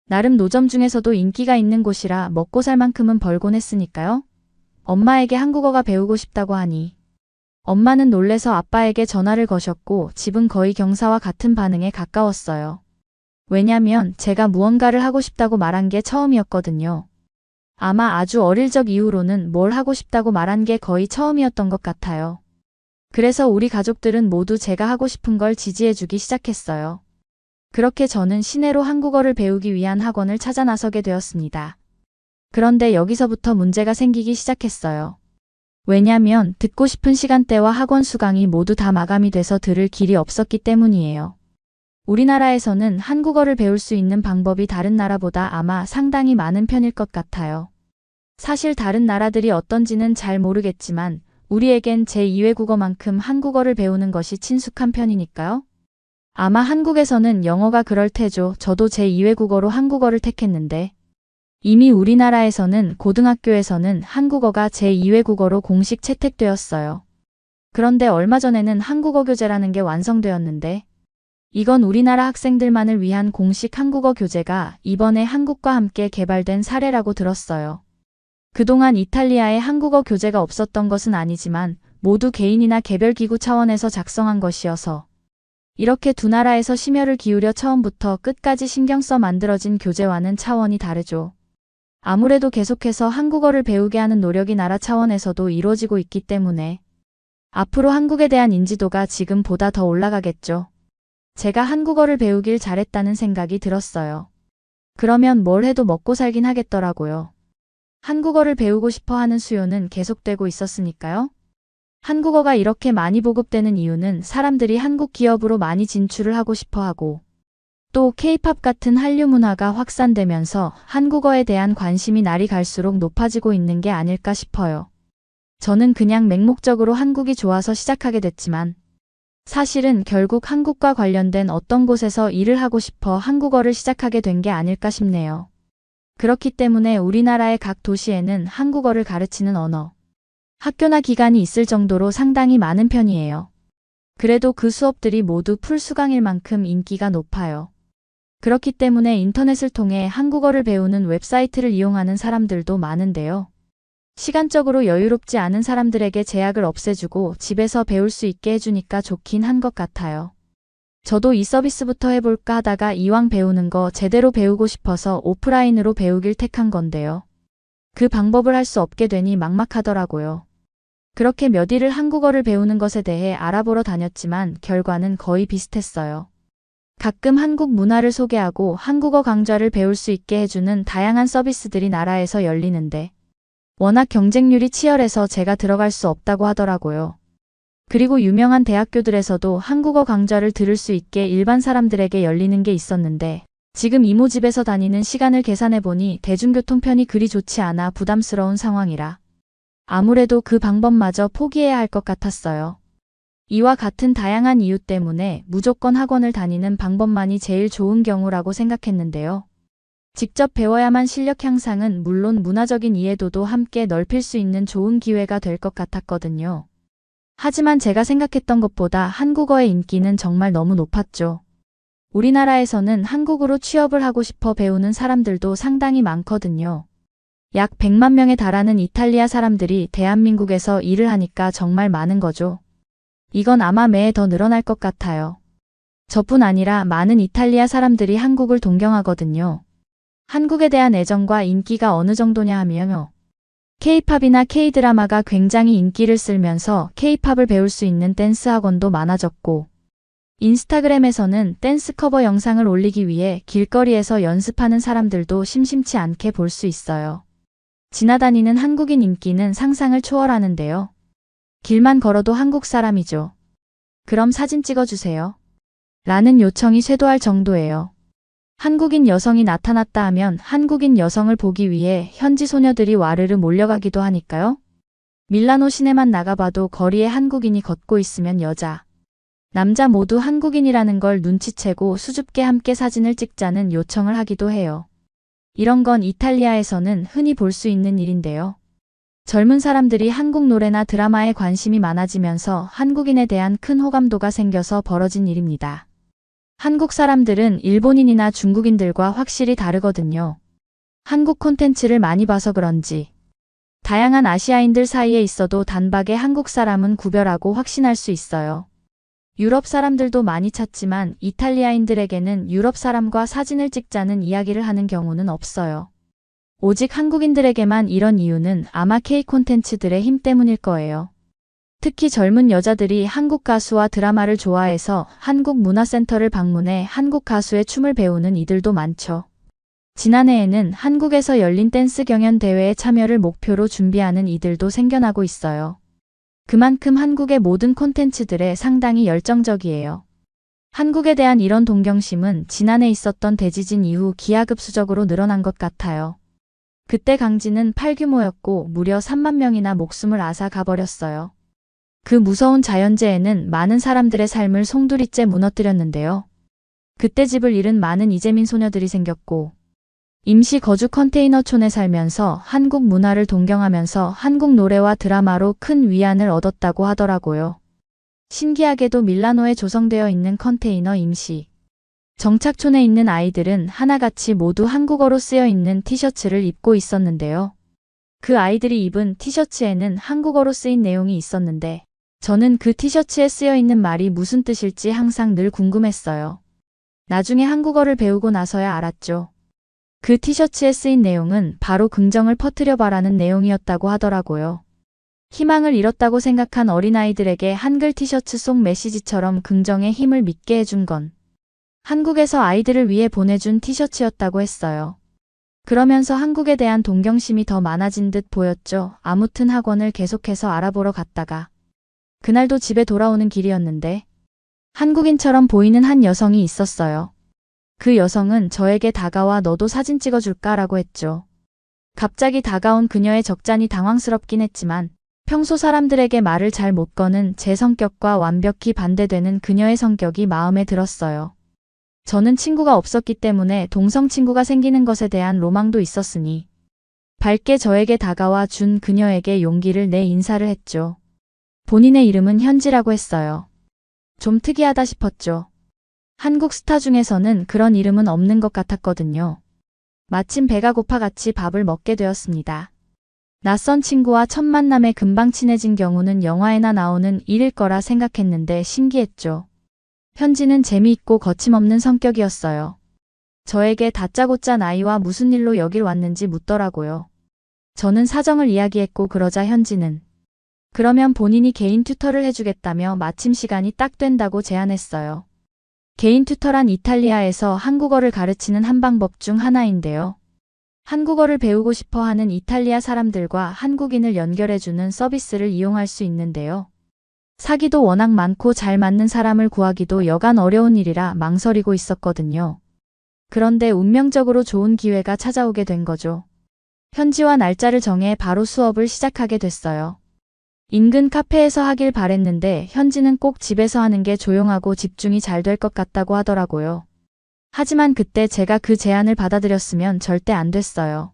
나름 노점 중에서도 인기가 있는 곳이라 먹고 살 만큼은 벌곤 했으니까요. 엄마에게 한국어가 배우고 싶다고 하니 엄마는 놀래서 아빠에게 전화를 거셨고 집은 거의 경사와 같은 반응에 가까웠어요. 왜냐면 제가 무언가를 하고 싶다고 말한 게 처음이었거든요. 아마 아주 어릴 적 이후로는 뭘 하고 싶다고 말한 게 거의 처음이었던 것 같아요. 그래서 우리 가족들은 모두 제가 하고 싶은 걸 지지해주기 시작했어요. 그렇게 저는 시내로 한국어를 배우기 위한 학원을 찾아 나서게 되었습니다. 그런데 여기서부터 문제가 생기기 시작했어요. 왜냐면 듣고 싶은 시간대와 학원 수강이 모두 다 마감이 돼서 들을 길이 없었기 때문이에요. 우리나라에서는 한국어를 배울 수 있는 방법이 다른 나라보다 아마 상당히 많은 편일 것 같아요. 사실 다른 나라들이 어떤지는 잘 모르겠지만 우리에겐 제2외 국어만큼 한국어를 배우는 것이 친숙한 편이니까요. 아마 한국에서는 영어가 그럴 테죠. 저도 제2외 국어로 한국어를 택했는데 이미 우리나라에서는 고등학교에서는 한국어가 제2외 국어로 공식 채택되었어요. 그런데 얼마 전에는 한국어 교재라는 게 완성되었는데 이건 우리나라 학생들만을 위한 공식 한국어 교재가 이번에 한국과 함께 개발된 사례라고 들었어요. 그동안 이탈리아에 한국어 교재가 없었던 것은 아니지만 모두 개인이나 개별 기구 차원에서 작성한 것이어서 이렇게 두 나라에서 심혈을 기울여 처음부터 끝까지 신경 써 만들어진 교재와는 차원이 다르죠. 아무래도 계속해서 한국어를 배우게 하는 노력이 나라 차원에서도 이루어지고 있기 때문에 앞으로 한국에 대한 인지도가 지금보다 더 올라가겠죠. 제가 한국어를 배우길 잘했다는 생각이 들었어요. 그러면 뭘 해도 먹고 살긴 하겠더라고요. 한국어를 배우고 싶어 하는 수요는 계속되고 있었으니까요. 한국어가 이렇게 많이 보급되는 이유는 사람들이 한국 기업으로 많이 진출을 하고 싶어 하고 또 K-팝 같은 한류 문화가 확산되면서 한국어에 대한 관심이 날이 갈수록 높아지고 있는 게 아닐까 싶어요. 저는 그냥 맹목적으로 한국이 좋아서 시작하게 됐지만 사실은 결국 한국과 관련된 어떤 곳에서 일을 하고 싶어 한국어를 시작하게 된 게 아닐까 싶네요. 그렇기 때문에 우리나라의 각 도시에는 한국어를 가르치는 언어 학교나 기관이 있을 정도로 상당히 많은 편이에요. 그래도 그 수업들이 모두 풀수강일 만큼 인기가 높아요. 그렇기 때문에 인터넷을 통해 한국어를 배우는 웹사이트를 이용하는 사람들도 많은데요. 시간적으로 여유롭지 않은 사람들에게 제약을 없애주고 집에서 배울 수 있게 해주니까 좋긴 한 것 같아요. 저도 이 서비스부터 해볼까 하다가 이왕 배우는 거 제대로 배우고 싶어서 오프라인으로 배우길 택한 건데요. 그 방법을 할 수 없게 되니 막막하더라고요. 그렇게 몇 일을 한국어를 배우는 것에 대해 알아보러 다녔지만 결과는 거의 비슷했어요. 가끔 한국 문화를 소개하고 한국어 강좌를 배울 수 있게 해주는 다양한 서비스들이 나라에서 열리는데 워낙 경쟁률이 치열해서 제가 들어갈 수 없다고 하더라고요. 그리고 유명한 대학교들에서도 한국어 강좌를 들을 수 있게 일반 사람들에게 열리는 게 있었는데 지금 이모 집에서 다니는 시간을 계산해보니 대중교통편이 그리 좋지 않아 부담스러운 상황이라 아무래도 그 방법마저 포기해야 할 것 같았어요. 이와 같은 다양한 이유 때문에 무조건 학원을 다니는 방법만이 제일 좋은 경우라고 생각했는데요. 직접 배워야만 실력 향상은 물론 문화적인 이해도도 함께 넓힐 수 있는 좋은 기회가 될 것 같았거든요. 하지만 제가 생각했던 것보다 한국어의 인기는 정말 너무 높았죠. 우리나라에서는 한국어로 취업을 하고 싶어 배우는 사람들도 상당히 많거든요. 약 100만 명에 달하는 이탈리아 사람들이 대한민국에서 일을 하니까 정말 많은 거죠. 이건 아마 매해 더 늘어날 것 같아요. 저뿐 아니라 많은 이탈리아 사람들이 한국을 동경하거든요. 한국에 대한 애정과 인기가 어느 정도냐 하면요. K-팝이나 K-드라마가 굉장히 인기를 쓸면서 K-팝을 배울 수 있는 댄스 학원도 많아졌고 인스타그램에서는 댄스 커버 영상을 올리기 위해 길거리에서 연습하는 사람들도 심심치 않게 볼 수 있어요. 지나다니는 한국인 인기는 상상을 초월하는데요. 길만 걸어도 한국 사람이죠. 그럼 사진 찍어주세요. 라는 요청이 쇄도할 정도예요. 한국인 여성이 나타났다 하면 한국인 여성을 보기 위해 현지 소녀들이 와르르 몰려가기도 하니까요. 밀라노 시내만 나가봐도 거리에 한국인이 걷고 있으면 여자, 남자 모두 한국인이라는 걸 눈치채고 수줍게 함께 사진을 찍자는 요청을 하기도 해요. 이런 건 이탈리아에서는 흔히 볼 수 있는 일인데요. 젊은 사람들이 한국 노래나 드라마에 관심이 많아지면서 한국인에 대한 큰 호감도가 생겨서 벌어진 일입니다. 한국 사람들은 일본인이나 중국인들과 확실히 다르거든요. 한국 콘텐츠를 많이 봐서 그런지 다양한 아시아인들 사이에 있어도 단박에 한국 사람은 구별하고 확신할 수 있어요. 유럽 사람들도 많이 찾지만 이탈리아인들에게는 유럽 사람과 사진을 찍자는 이야기를 하는 경우는 없어요. 오직 한국인들에게만 이런 이유는 아마 K 콘텐츠들의 힘 때문일 거예요. 특히 젊은 여자들이 한국 가수와 드라마를 좋아해서 한국 문화센터를 방문해 한국 가수의 춤을 배우는 이들도 많죠. 지난해에는 한국에서 열린 댄스 경연 대회에 참여를 목표로 준비하는 이들도 생겨나고 있어요. 그만큼 한국의 모든 콘텐츠들에 상당히 열정적이에요. 한국에 대한 이런 동경심은 지난해 있었던 대지진 이후 기하급수적으로 늘어난 것 같아요. 그때 강진은 8규모였고 무려 3만 명이나 목숨을 앗아 가버렸어요. 그 무서운 자연재해는 많은 사람들의 삶을 송두리째 무너뜨렸는데요. 그때 집을 잃은 많은 이재민 소녀들이 생겼고 임시 거주 컨테이너촌에 살면서 한국 문화를 동경하면서 한국 노래와 드라마로 큰 위안을 얻었다고 하더라고요. 신기하게도 밀라노에 조성되어 있는 컨테이너 임시 정착촌에 있는 아이들은 하나같이 모두 한국어로 쓰여 있는 티셔츠를 입고 있었는데요. 그 아이들이 입은 티셔츠에는 한국어로 쓰인 내용이 있었는데 저는 그 티셔츠에 쓰여 있는 말이 무슨 뜻일지 항상 늘 궁금했어요. 나중에 한국어를 배우고 나서야 알았죠. 그 티셔츠에 쓰인 내용은 바로 긍정을 퍼뜨려봐라는 내용이었다고 하더라고요. 희망을 잃었다고 생각한 어린아이들에게 한글 티셔츠 속 메시지처럼 긍정의 힘을 믿게 해준 건 한국에서 아이들을 위해 보내준 티셔츠였다고 했어요. 그러면서 한국에 대한 동경심이 더 많아진 듯 보였죠. 아무튼 학원을 계속해서 알아보러 갔다가 그날도 집에 돌아오는 길이었는데 한국인처럼 보이는 한 여성이 있었어요. 그 여성은 저에게 다가와 너도 사진 찍어줄까? 라고 했죠. 갑자기 다가온 그녀의 적잖이 당황스럽긴 했지만 평소 사람들에게 말을 잘 못 거는 제 성격과 완벽히 반대되는 그녀의 성격이 마음에 들었어요. 저는 친구가 없었기 때문에 동성 친구가 생기는 것에 대한 로망도 있었으니 밝게 저에게 다가와 준 그녀에게 용기를 내 인사를 했죠. 본인의 이름은 현지라고 했어요. 좀 특이하다 싶었죠. 한국 스타 중에서는 그런 이름은 없는 것 같았거든요. 마침 배가 고파 같이 밥을 먹게 되었습니다. 낯선 친구와 첫 만남에 금방 친해진 경우는 영화에나 나오는 일일 거라 생각했는데 신기했죠. 현지는 재미있고 거침없는 성격이었어요. 저에게 다짜고짜 나이와 무슨 일로 여길 왔는지 묻더라고요. 저는 사정을 이야기했고 그러자 현지는 그러면 본인이 개인 튜터를 해주겠다며 마침 시간이 딱 된다고 제안했어요. 개인 튜터란 이탈리아에서 한국어를 가르치는 한 방법 중 하나인데요. 한국어를 배우고 싶어 하는 이탈리아 사람들과 한국인을 연결해주는 서비스를 이용할 수 있는데요. 사기도 워낙 많고 잘 맞는 사람을 구하기도 여간 어려운 일이라 망설이고 있었거든요. 그런데 운명적으로 좋은 기회가 찾아오게 된 거죠. 현지와 날짜를 정해 바로 수업을 시작하게 됐어요. 인근 카페에서 하길 바랬는데 현지는 꼭 집에서 하는 게 조용하고 집중이 잘 될 것 같다고 하더라고요. 하지만 그때 제가 그 제안을 받아들였으면 절대 안 됐어요.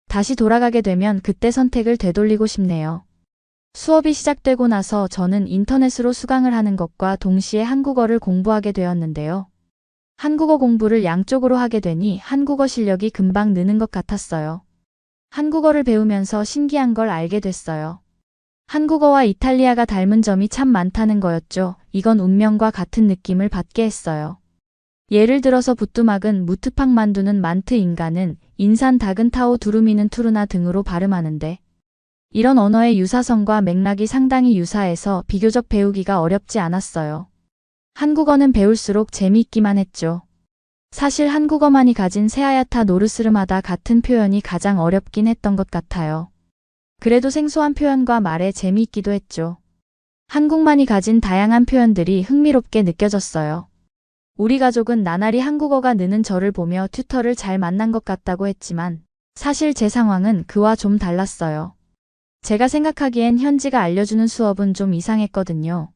다시 돌아가게 되면 그때 선택을 되돌리고 싶네요. 수업이 시작되고 나서 저는 인터넷으로 수강을 하는 것과 동시에 한국어를 공부하게 되었는데요. 한국어 공부를 양쪽으로 하게 되니 한국어 실력이 금방 느는 것 같았어요. 한국어를 배우면서 신기한 걸 알게 됐어요. 한국어와 이탈리아가 닮은 점이 참 많다는 거였죠. 이건 운명과 같은 느낌을 받게 했어요. 예를 들어서 부뚜막은 무트팍 만두는 만트 인간은 인산 닭은 타오 두루미는 투르나 등으로 발음하는데 이런 언어의 유사성과 맥락이 상당히 유사해서 비교적 배우기가 어렵지 않았어요. 한국어는 배울수록 재미있기만 했죠. 사실 한국어만이 가진 세아야타 노르스름하다 같은 표현이 가장 어렵긴 했던 것 같아요. 그래도 생소한 표현과 말에 재미있기도 했죠. 한국만이 가진 다양한 표현들이 흥미롭게 느껴졌어요. 우리 가족은 나날이 한국어가 느는 저를 보며 튜터를 잘 만난 것 같다고 했지만 사실 제 상황은 그와 좀 달랐어요. 제가 생각하기엔 현지가 알려주는 수업은 좀 이상했거든요.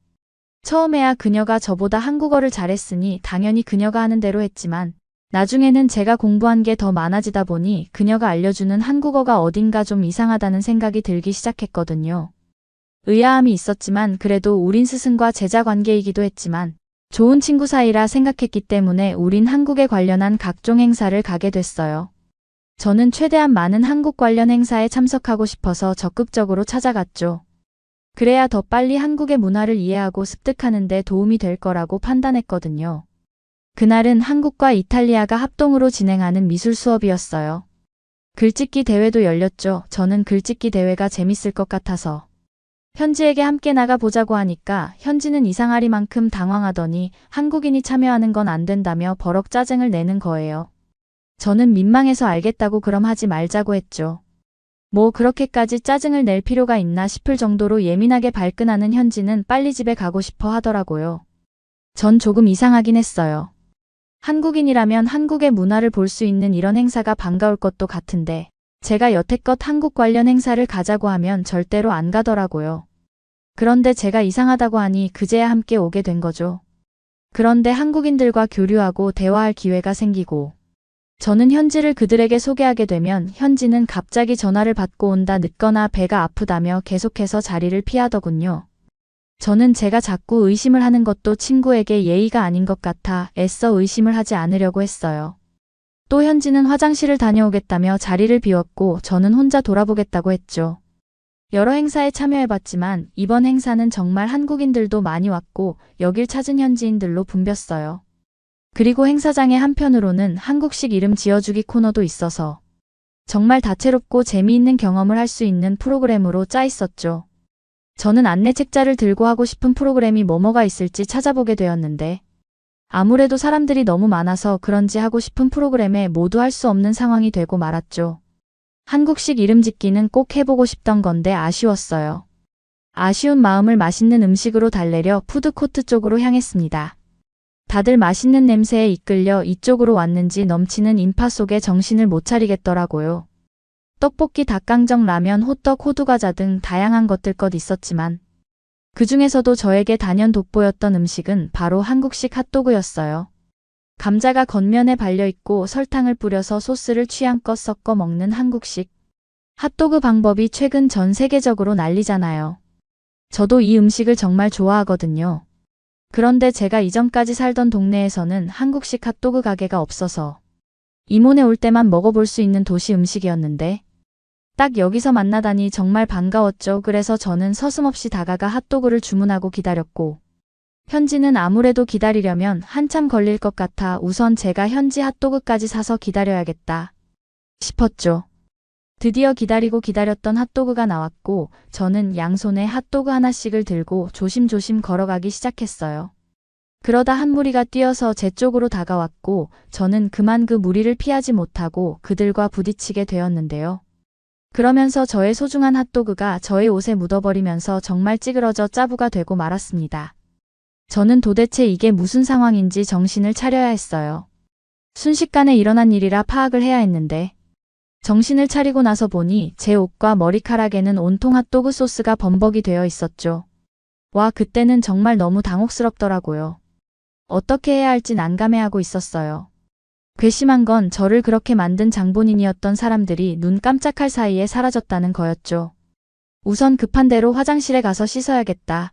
처음에야 그녀가 저보다 한국어를 잘했으니 당연히 그녀가 하는 대로 했지만 나중에는 제가 공부한 게 더 많아지다 보니 그녀가 알려주는 한국어가 어딘가 좀 이상하다는 생각이 들기 시작했거든요. 의아함이 있었지만 그래도 우린 스승과 제자 관계이기도 했지만 좋은 친구 사이라 생각했기 때문에 우린 한국에 관련한 각종 행사를 가게 됐어요. 저는 최대한 많은 한국 관련 행사에 참석하고 싶어서 적극적으로 찾아갔죠. 그래야 더 빨리 한국의 문화를 이해하고 습득하는 데 도움이 될 거라고 판단했거든요. 그날은 한국과 이탈리아가 합동으로 진행하는 미술 수업이었어요. 글짓기 대회도 열렸죠. 저는 글짓기 대회가 재밌을 것 같아서 현지에게 함께 나가보자고 하니까 현지는 이상하리만큼 당황하더니 한국인이 참여하는 건 안 된다며 버럭 짜증을 내는 거예요. 저는 민망해서 알겠다고 그럼 하지 말자고 했죠. 뭐 그렇게까지 짜증을 낼 필요가 있나 싶을 정도로 예민하게 발끈하는 현지는 빨리 집에 가고 싶어 하더라고요. 전 조금 이상하긴 했어요. 한국인이라면 한국의 문화를 볼 수 있는 이런 행사가 반가울 것도 같은데 제가 여태껏 한국 관련 행사를 가자고 하면 절대로 안 가더라고요. 그런데 제가 이상하다고 하니 그제야 함께 오게 된 거죠. 그런데 한국인들과 교류하고 대화할 기회가 생기고 저는 현지를 그들에게 소개하게 되면 현지는 갑자기 전화를 받고 온다 늦거나 배가 아프다며 계속해서 자리를 피하더군요. 저는 제가 자꾸 의심을 하는 것도 친구에게 예의가 아닌 것 같아 애써 의심을 하지 않으려고 했어요. 또 현지는 화장실을 다녀오겠다며 자리를 비웠고 저는 혼자 돌아보겠다고 했죠. 여러 행사에 참여해봤지만 이번 행사는 정말 한국인들도 많이 왔고 여길 찾은 현지인들로 붐볐어요. 그리고 행사장의 한편으로는 한국식 이름 지어주기 코너도 있어서 정말 다채롭고 재미있는 경험을 할 수 있는 프로그램으로 짜 있었죠. 저는 안내 책자를 들고 하고 싶은 프로그램이 뭐가 있을지 찾아보게 되었는데 아무래도 사람들이 너무 많아서 그런지 하고 싶은 프로그램에 모두 할 수 없는 상황이 되고 말았죠. 한국식 이름 짓기는 꼭 해보고 싶던 건데 아쉬웠어요. 아쉬운 마음을 맛있는 음식으로 달래려 푸드코트 쪽으로 향했습니다. 다들 맛있는 냄새에 이끌려 이쪽으로 왔는지 넘치는 인파 속에 정신을 못 차리겠더라고요. 떡볶이, 닭강정, 라면, 호떡, 호두과자 등 다양한 것들껏 있었지만 그 중에서도 저에게 단연 돋보였던 음식은 바로 한국식 핫도그였어요. 감자가 겉면에 발려있고 설탕을 뿌려서 소스를 취향껏 섞어 먹는 한국식 핫도그 방법이 최근 전 세계적으로 난리잖아요. 저도 이 음식을 정말 좋아하거든요. 그런데 제가 이전까지 살던 동네에서는 한국식 핫도그 가게가 없어서 이모네 올 때만 먹어볼 수 있는 도시 음식이었는데 딱 여기서 만나다니 정말 반가웠죠. 그래서 저는 서슴없이 다가가 핫도그를 주문하고 기다렸고 현지는 아무래도 기다리려면 한참 걸릴 것 같아 우선 제가 현지 핫도그까지 사서 기다려야겠다 싶었죠. 드디어 기다리고 기다렸던 핫도그가 나왔고 저는 양손에 핫도그 하나씩을 들고 조심조심 걸어가기 시작했어요. 그러다 한 무리가 뛰어서 제 쪽으로 다가왔고 저는 그만 그 무리를 피하지 못하고 그들과 부딪히게 되었는데요. 그러면서 저의 소중한 핫도그가 저의 옷에 묻어버리면서 정말 찌그러져 짜부가 되고 말았습니다. 저는 도대체 이게 무슨 상황인지 정신을 차려야 했어요. 순식간에 일어난 일이라 파악을 해야 했는데 정신을 차리고 나서 보니 제 옷과 머리카락에는 온통 핫도그 소스가 범벅이 되어 있었죠. 와, 그때는 정말 너무 당혹스럽더라고요. 어떻게 해야 할지 난감해하고 있었어요. 괘씸한 건 저를 그렇게 만든 장본인이었던 사람들이 눈 깜짝할 사이에 사라졌다는 거였죠. 우선 급한 대로 화장실에 가서 씻어야겠다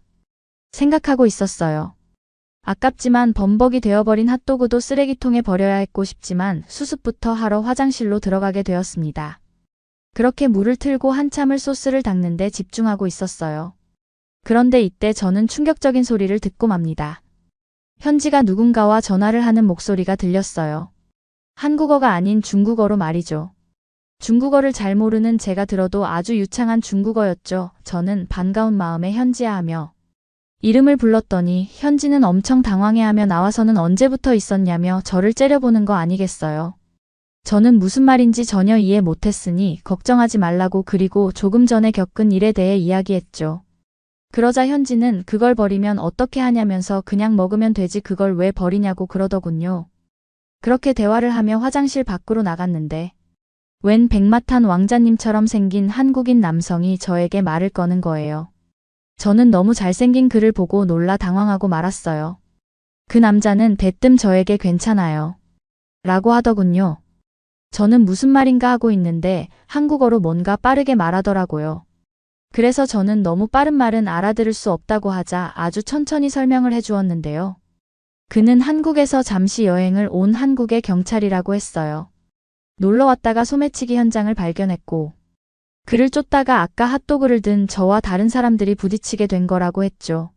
생각하고 있었어요. 아깝지만 범벅이 되어버린 핫도그도 쓰레기통에 버려야 했고 싶지만 수습부터 하러 화장실로 들어가게 되었습니다. 그렇게 물을 틀고 한참을 소스를 닦는데 집중하고 있었어요. 그런데 이때 저는 충격적인 소리를 듣고 맙니다. 현지가 누군가와 전화를 하는 목소리가 들렸어요. 한국어가 아닌 중국어로 말이죠. 중국어를 잘 모르는 제가 들어도 아주 유창한 중국어였죠. 저는 반가운 마음에 현지야 하며 이름을 불렀더니 현지는 엄청 당황해하며 나와서는 언제부터 있었냐며 저를 째려보는 거 아니겠어요. 저는 무슨 말인지 전혀 이해 못했으니 걱정하지 말라고 그리고 조금 전에 겪은 일에 대해 이야기했죠. 그러자 현지는 그걸 버리면 어떻게 하냐면서 그냥 먹으면 되지 그걸 왜 버리냐고 그러더군요. 그렇게 대화를 하며 화장실 밖으로 나갔는데 웬 백마탄 왕자님처럼 생긴 한국인 남성이 저에게 말을 거는 거예요. 저는 너무 잘생긴 그를 보고 놀라 당황하고 말았어요. 그 남자는 대뜸 저에게 괜찮아요 라고 하더군요. 저는 무슨 말인가 하고 있는데 한국어로 뭔가 빠르게 말하더라고요. 그래서 저는 너무 빠른 말은 알아들을 수 없다고 하자 아주 천천히 설명을 해주었는데요. 그는 한국에서 잠시 여행을 온 한국의 경찰이라고 했어요. 놀러 왔다가 소매치기 현장을 발견했고 그를 쫓다가 아까 핫도그를 든 저와 다른 사람들이 부딪히게 된 거라고 했죠.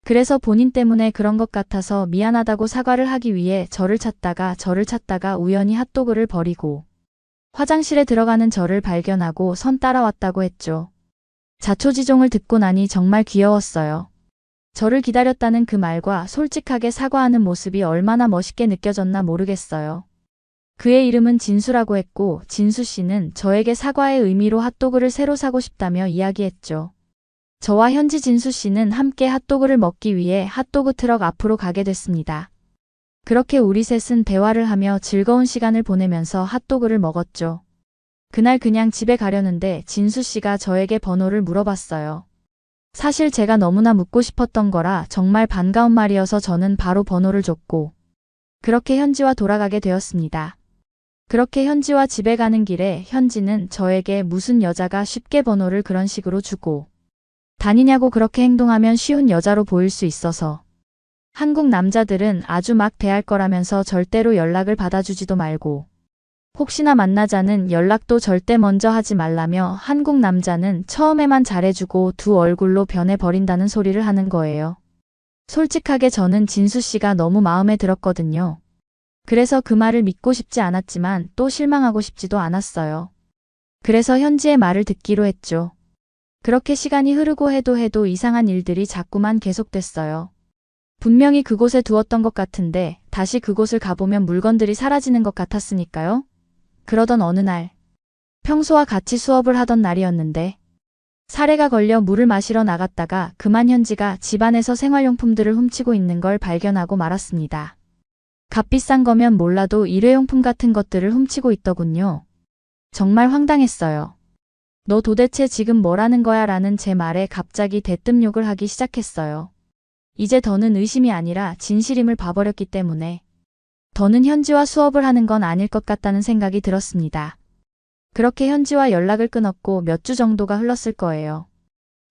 그래서 본인 때문에 그런 것 같아서 미안하다고 사과를 하기 위해 저를 찾다가 우연히 핫도그를 버리고 화장실에 들어가는 저를 발견하고 선 따라왔다고 했죠. 자초지종을 듣고 나니 정말 귀여웠어요. 저를 기다렸다는 그 말과 솔직하게 사과하는 모습이 얼마나 멋있게 느껴졌나 모르겠어요. 그의 이름은 진수라고 했고 진수 씨는 저에게 사과의 의미로 핫도그를 새로 사고 싶다며 이야기했죠. 저와 현지 진수 씨는 함께 핫도그를 먹기 위해 핫도그 트럭 앞으로 가게 됐습니다. 그렇게 우리 셋은 대화를 하며 즐거운 시간을 보내면서 핫도그를 먹었죠. 그날 그냥 집에 가려는데 진수 씨가 저에게 번호를 물어봤어요. 사실 제가 너무나 묻고 싶었던 거라 정말 반가운 말이어서 저는 바로 번호를 줬고 그렇게 현지와 돌아가게 되었습니다. 그렇게 현지와 집에 가는 길에 현지는 저에게 무슨 여자가 쉽게 번호를 그런 식으로 주고 다니냐고 그렇게 행동하면 쉬운 여자로 보일 수 있어서. 한국 남자들은 아주 막 대할 거라면서 절대로 연락을 받아주지도 말고 혹시나 만나자는 연락도 절대 먼저 하지 말라며 한국 남자는 처음에만 잘해주고 두 얼굴로 변해버린다는 소리를 하는 거예요. 솔직하게 저는 진수 씨가 너무 마음에 들었거든요. 그래서 그 말을 믿고 싶지 않았지만 또 실망하고 싶지도 않았어요. 그래서 현지의 말을 듣기로 했죠. 그렇게 시간이 흐르고 해도 이상한 일들이 자꾸만 계속됐어요. 분명히 그곳에 두었던 것 같은데 다시 그곳을 가보면 물건들이 사라지는 것 같았으니까요. 그러던 어느 날, 평소와 같이 수업을 하던 날이었는데 사례가 걸려 물을 마시러 나갔다가 그만 현지가 집안에서 생활용품들을 훔치고 있는 걸 발견하고 말았습니다. 값비싼 거면 몰라도 일회용품 같은 것들을 훔치고 있더군요. 정말 황당했어요. 너 도대체 지금 뭐라는 거야? 라는 제 말에 갑자기 대뜸 욕을 하기 시작했어요. 이제 더는 의심이 아니라 진실임을 봐버렸기 때문에 더는 현지와 수업을 하는 건 아닐 것 같다는 생각이 들었습니다. 그렇게 현지와 연락을 끊었고 몇 주 정도가 흘렀을 거예요.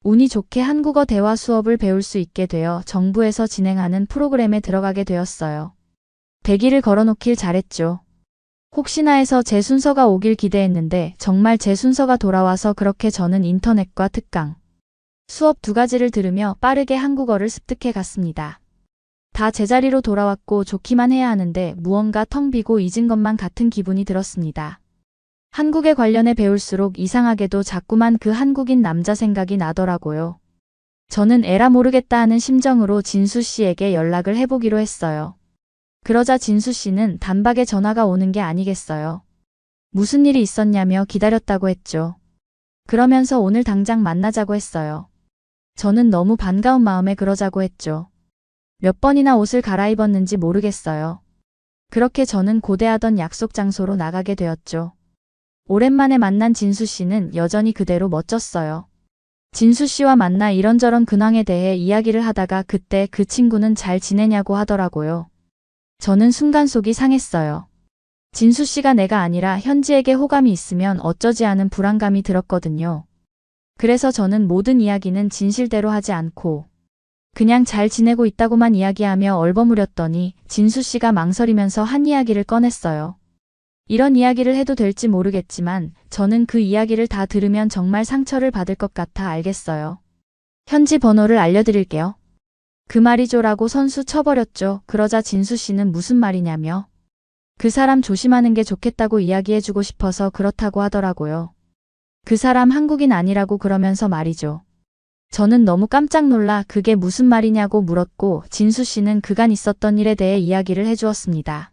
운이 좋게 한국어 대화 수업을 배울 수 있게 되어 정부에서 진행하는 프로그램에 들어가게 되었어요. 대기를 걸어놓길 잘했죠. 혹시나 해서 제 순서가 오길 기대했는데 정말 제 순서가 돌아와서 그렇게 저는 인터넷과 특강, 수업 두 가지를 들으며 빠르게 한국어를 습득해 갔습니다. 다 제자리로 돌아왔고 좋기만 해야 하는데 무언가 텅 비고 잊은 것만 같은 기분이 들었습니다. 한국에 관련해 배울수록 이상하게도 자꾸만 그 한국인 남자 생각이 나더라고요. 저는 에라 모르겠다 하는 심정으로 진수 씨에게 연락을 해보기로 했어요. 그러자 진수 씨는 단박에 전화가 오는 게 아니겠어요. 무슨 일이 있었냐며 기다렸다고 했죠. 그러면서 오늘 당장 만나자고 했어요. 저는 너무 반가운 마음에 그러자고 했죠. 몇 번이나 옷을 갈아입었는지 모르겠어요. 그렇게 저는 고대하던 약속 장소로 나가게 되었죠. 오랜만에 만난 진수 씨는 여전히 그대로 멋졌어요. 진수 씨와 만나 이런저런 근황에 대해 이야기를 하다가 그때 그 친구는 잘 지내냐고 하더라고요. 저는 순간 속이 상했어요. 진수 씨가 내가 아니라 현지에게 호감이 있으면 어쩌지 하는 불안감이 들었거든요. 그래서 저는 모든 이야기는 진실대로 하지 않고 그냥 잘 지내고 있다고만 이야기하며 얼버무렸더니 진수 씨가 망설이면서 한 이야기를 꺼냈어요. 이런 이야기를 해도 될지 모르겠지만 저는 그 이야기를 다 들으면 정말 상처를 받을 것 같아 알겠어요. 현지 번호를 알려드릴게요. 그 말이죠라고 선수 쳐버렸죠. 그러자 진수 씨는 무슨 말이냐며 그 사람 조심하는 게 좋겠다고 이야기해주고 싶어서 그렇다고 하더라고요. 그 사람 한국인 아니라고 그러면서 말이죠. 저는 너무 깜짝 놀라 그게 무슨 말이냐고 물었고 진수 씨는 그간 있었던 일에 대해 이야기를 해주었습니다.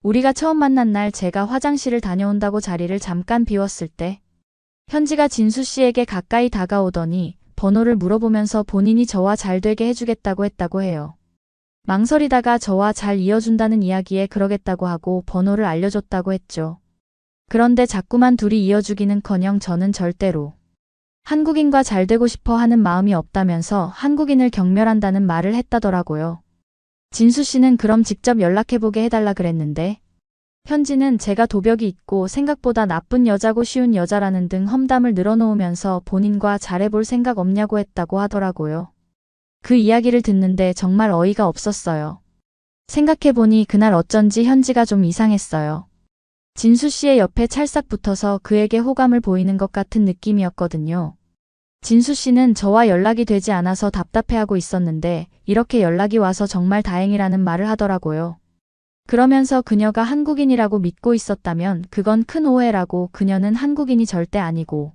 우리가 처음 만난 날 제가 화장실을 다녀온다고 자리를 잠깐 비웠을 때 현지가 진수 씨에게 가까이 다가오더니 번호를 물어보면서 본인이 저와 잘 되게 해주겠다고 했다고 해요. 망설이다가 저와 잘 이어준다는 이야기에 그러겠다고 하고 번호를 알려줬다고 했죠. 그런데 자꾸만 둘이 이어주기는커녕 저는 절대로 한국인과 잘 되고 싶어 하는 마음이 없다면서 한국인을 경멸한다는 말을 했다더라고요. 진수 씨는 그럼 직접 연락해보게 해달라 그랬는데 현지는 제가 도벽이 있고 생각보다 나쁜 여자고 쉬운 여자라는 등 험담을 늘어놓으면서 본인과 잘해볼 생각 없냐고 했다고 하더라고요. 그 이야기를 듣는데 정말 어이가 없었어요. 생각해보니 그날 어쩐지 현지가 좀 이상했어요. 진수 씨의 옆에 찰싹 붙어서 그에게 호감을 보이는 것 같은 느낌이었거든요. 진수 씨는 저와 연락이 되지 않아서 답답해하고 있었는데 이렇게 연락이 와서 정말 다행이라는 말을 하더라고요. 그러면서 그녀가 한국인이라고 믿고 있었다면 그건 큰 오해라고 그녀는 한국인이 절대 아니고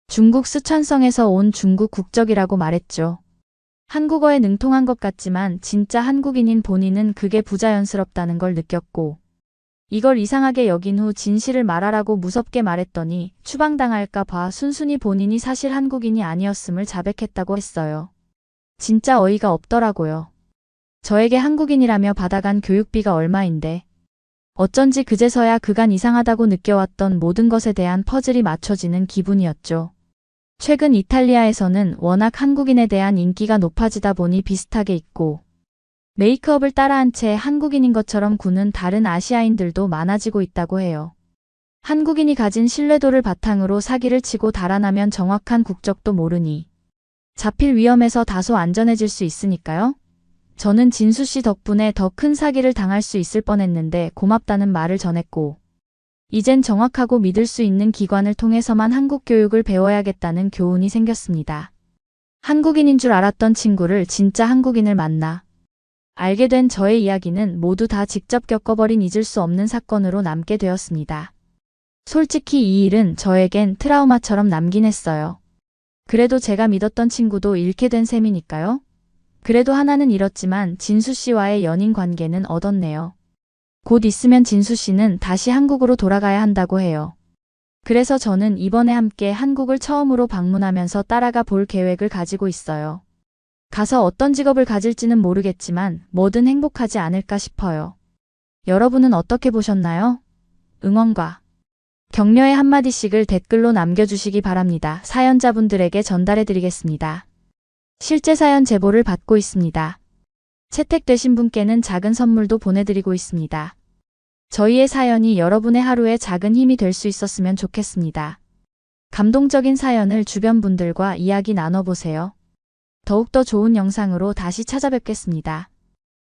중국 쓰촨성에서 온 중국 국적이라고 말했죠. 한국어에 능통한 것 같지만 진짜 한국인인 본인은 그게 부자연스럽다는 걸 느꼈고 이걸 이상하게 여긴 후 진실을 말하라고 무섭게 말했더니 추방당할까 봐 순순히 본인이 사실 한국인이 아니었음을 자백했다고 했어요. 진짜 어이가 없더라고요. 저에게 한국인이라며 받아간 교육비가 얼마인데 어쩐지 그제서야 그간 이상하다고 느껴왔던 모든 것에 대한 퍼즐이 맞춰지는 기분이었죠. 최근 이탈리아에서는 워낙 한국인에 대한 인기가 높아지다 보니 비슷하게 입고 메이크업을 따라한 채 한국인인 것처럼 구는 다른 아시아인들도 많아지고 있다고 해요. 한국인이 가진 신뢰도를 바탕으로 사기를 치고 달아나면 정확한 국적도 모르니 잡힐 위험에서 다소 안전해질 수 있으니까요. 저는 진수 씨 덕분에 더 큰 사기를 당할 수 있을 뻔했는데 고맙다는 말을 전했고, 이젠 정확하고 믿을 수 있는 기관을 통해서만 한국 교육을 배워야겠다는 교훈이 생겼습니다. 한국인인 줄 알았던 친구를 진짜 한국인을 만나 알게 된 저의 이야기는 모두 다 직접 겪어버린 잊을 수 없는 사건으로 남게 되었습니다. 솔직히 이 일은 저에겐 트라우마처럼 남긴 했어요. 그래도 제가 믿었던 친구도 잃게 된 셈이니까요. 그래도 하나는 잃었지만 진수 씨와의 연인 관계는 얻었네요. 곧 있으면 진수 씨는 다시 한국으로 돌아가야 한다고 해요. 그래서 저는 이번에 함께 한국을 처음으로 방문하면서 따라가 볼 계획을 가지고 있어요. 가서 어떤 직업을 가질지는 모르겠지만 뭐든 행복하지 않을까 싶어요. 여러분은 어떻게 보셨나요? 응원과 격려의 한마디씩을 댓글로 남겨주시기 바랍니다. 사연자분들에게 전달해드리겠습니다. 실제 사연 제보를 받고 있습니다. 채택되신 분께는 작은 선물도 보내드리고 있습니다. 저희의 사연이 여러분의 하루에 작은 힘이 될 수 있었으면 좋겠습니다. 감동적인 사연을 주변 분들과 이야기 나눠보세요. 더욱더 좋은 영상으로 다시 찾아뵙겠습니다.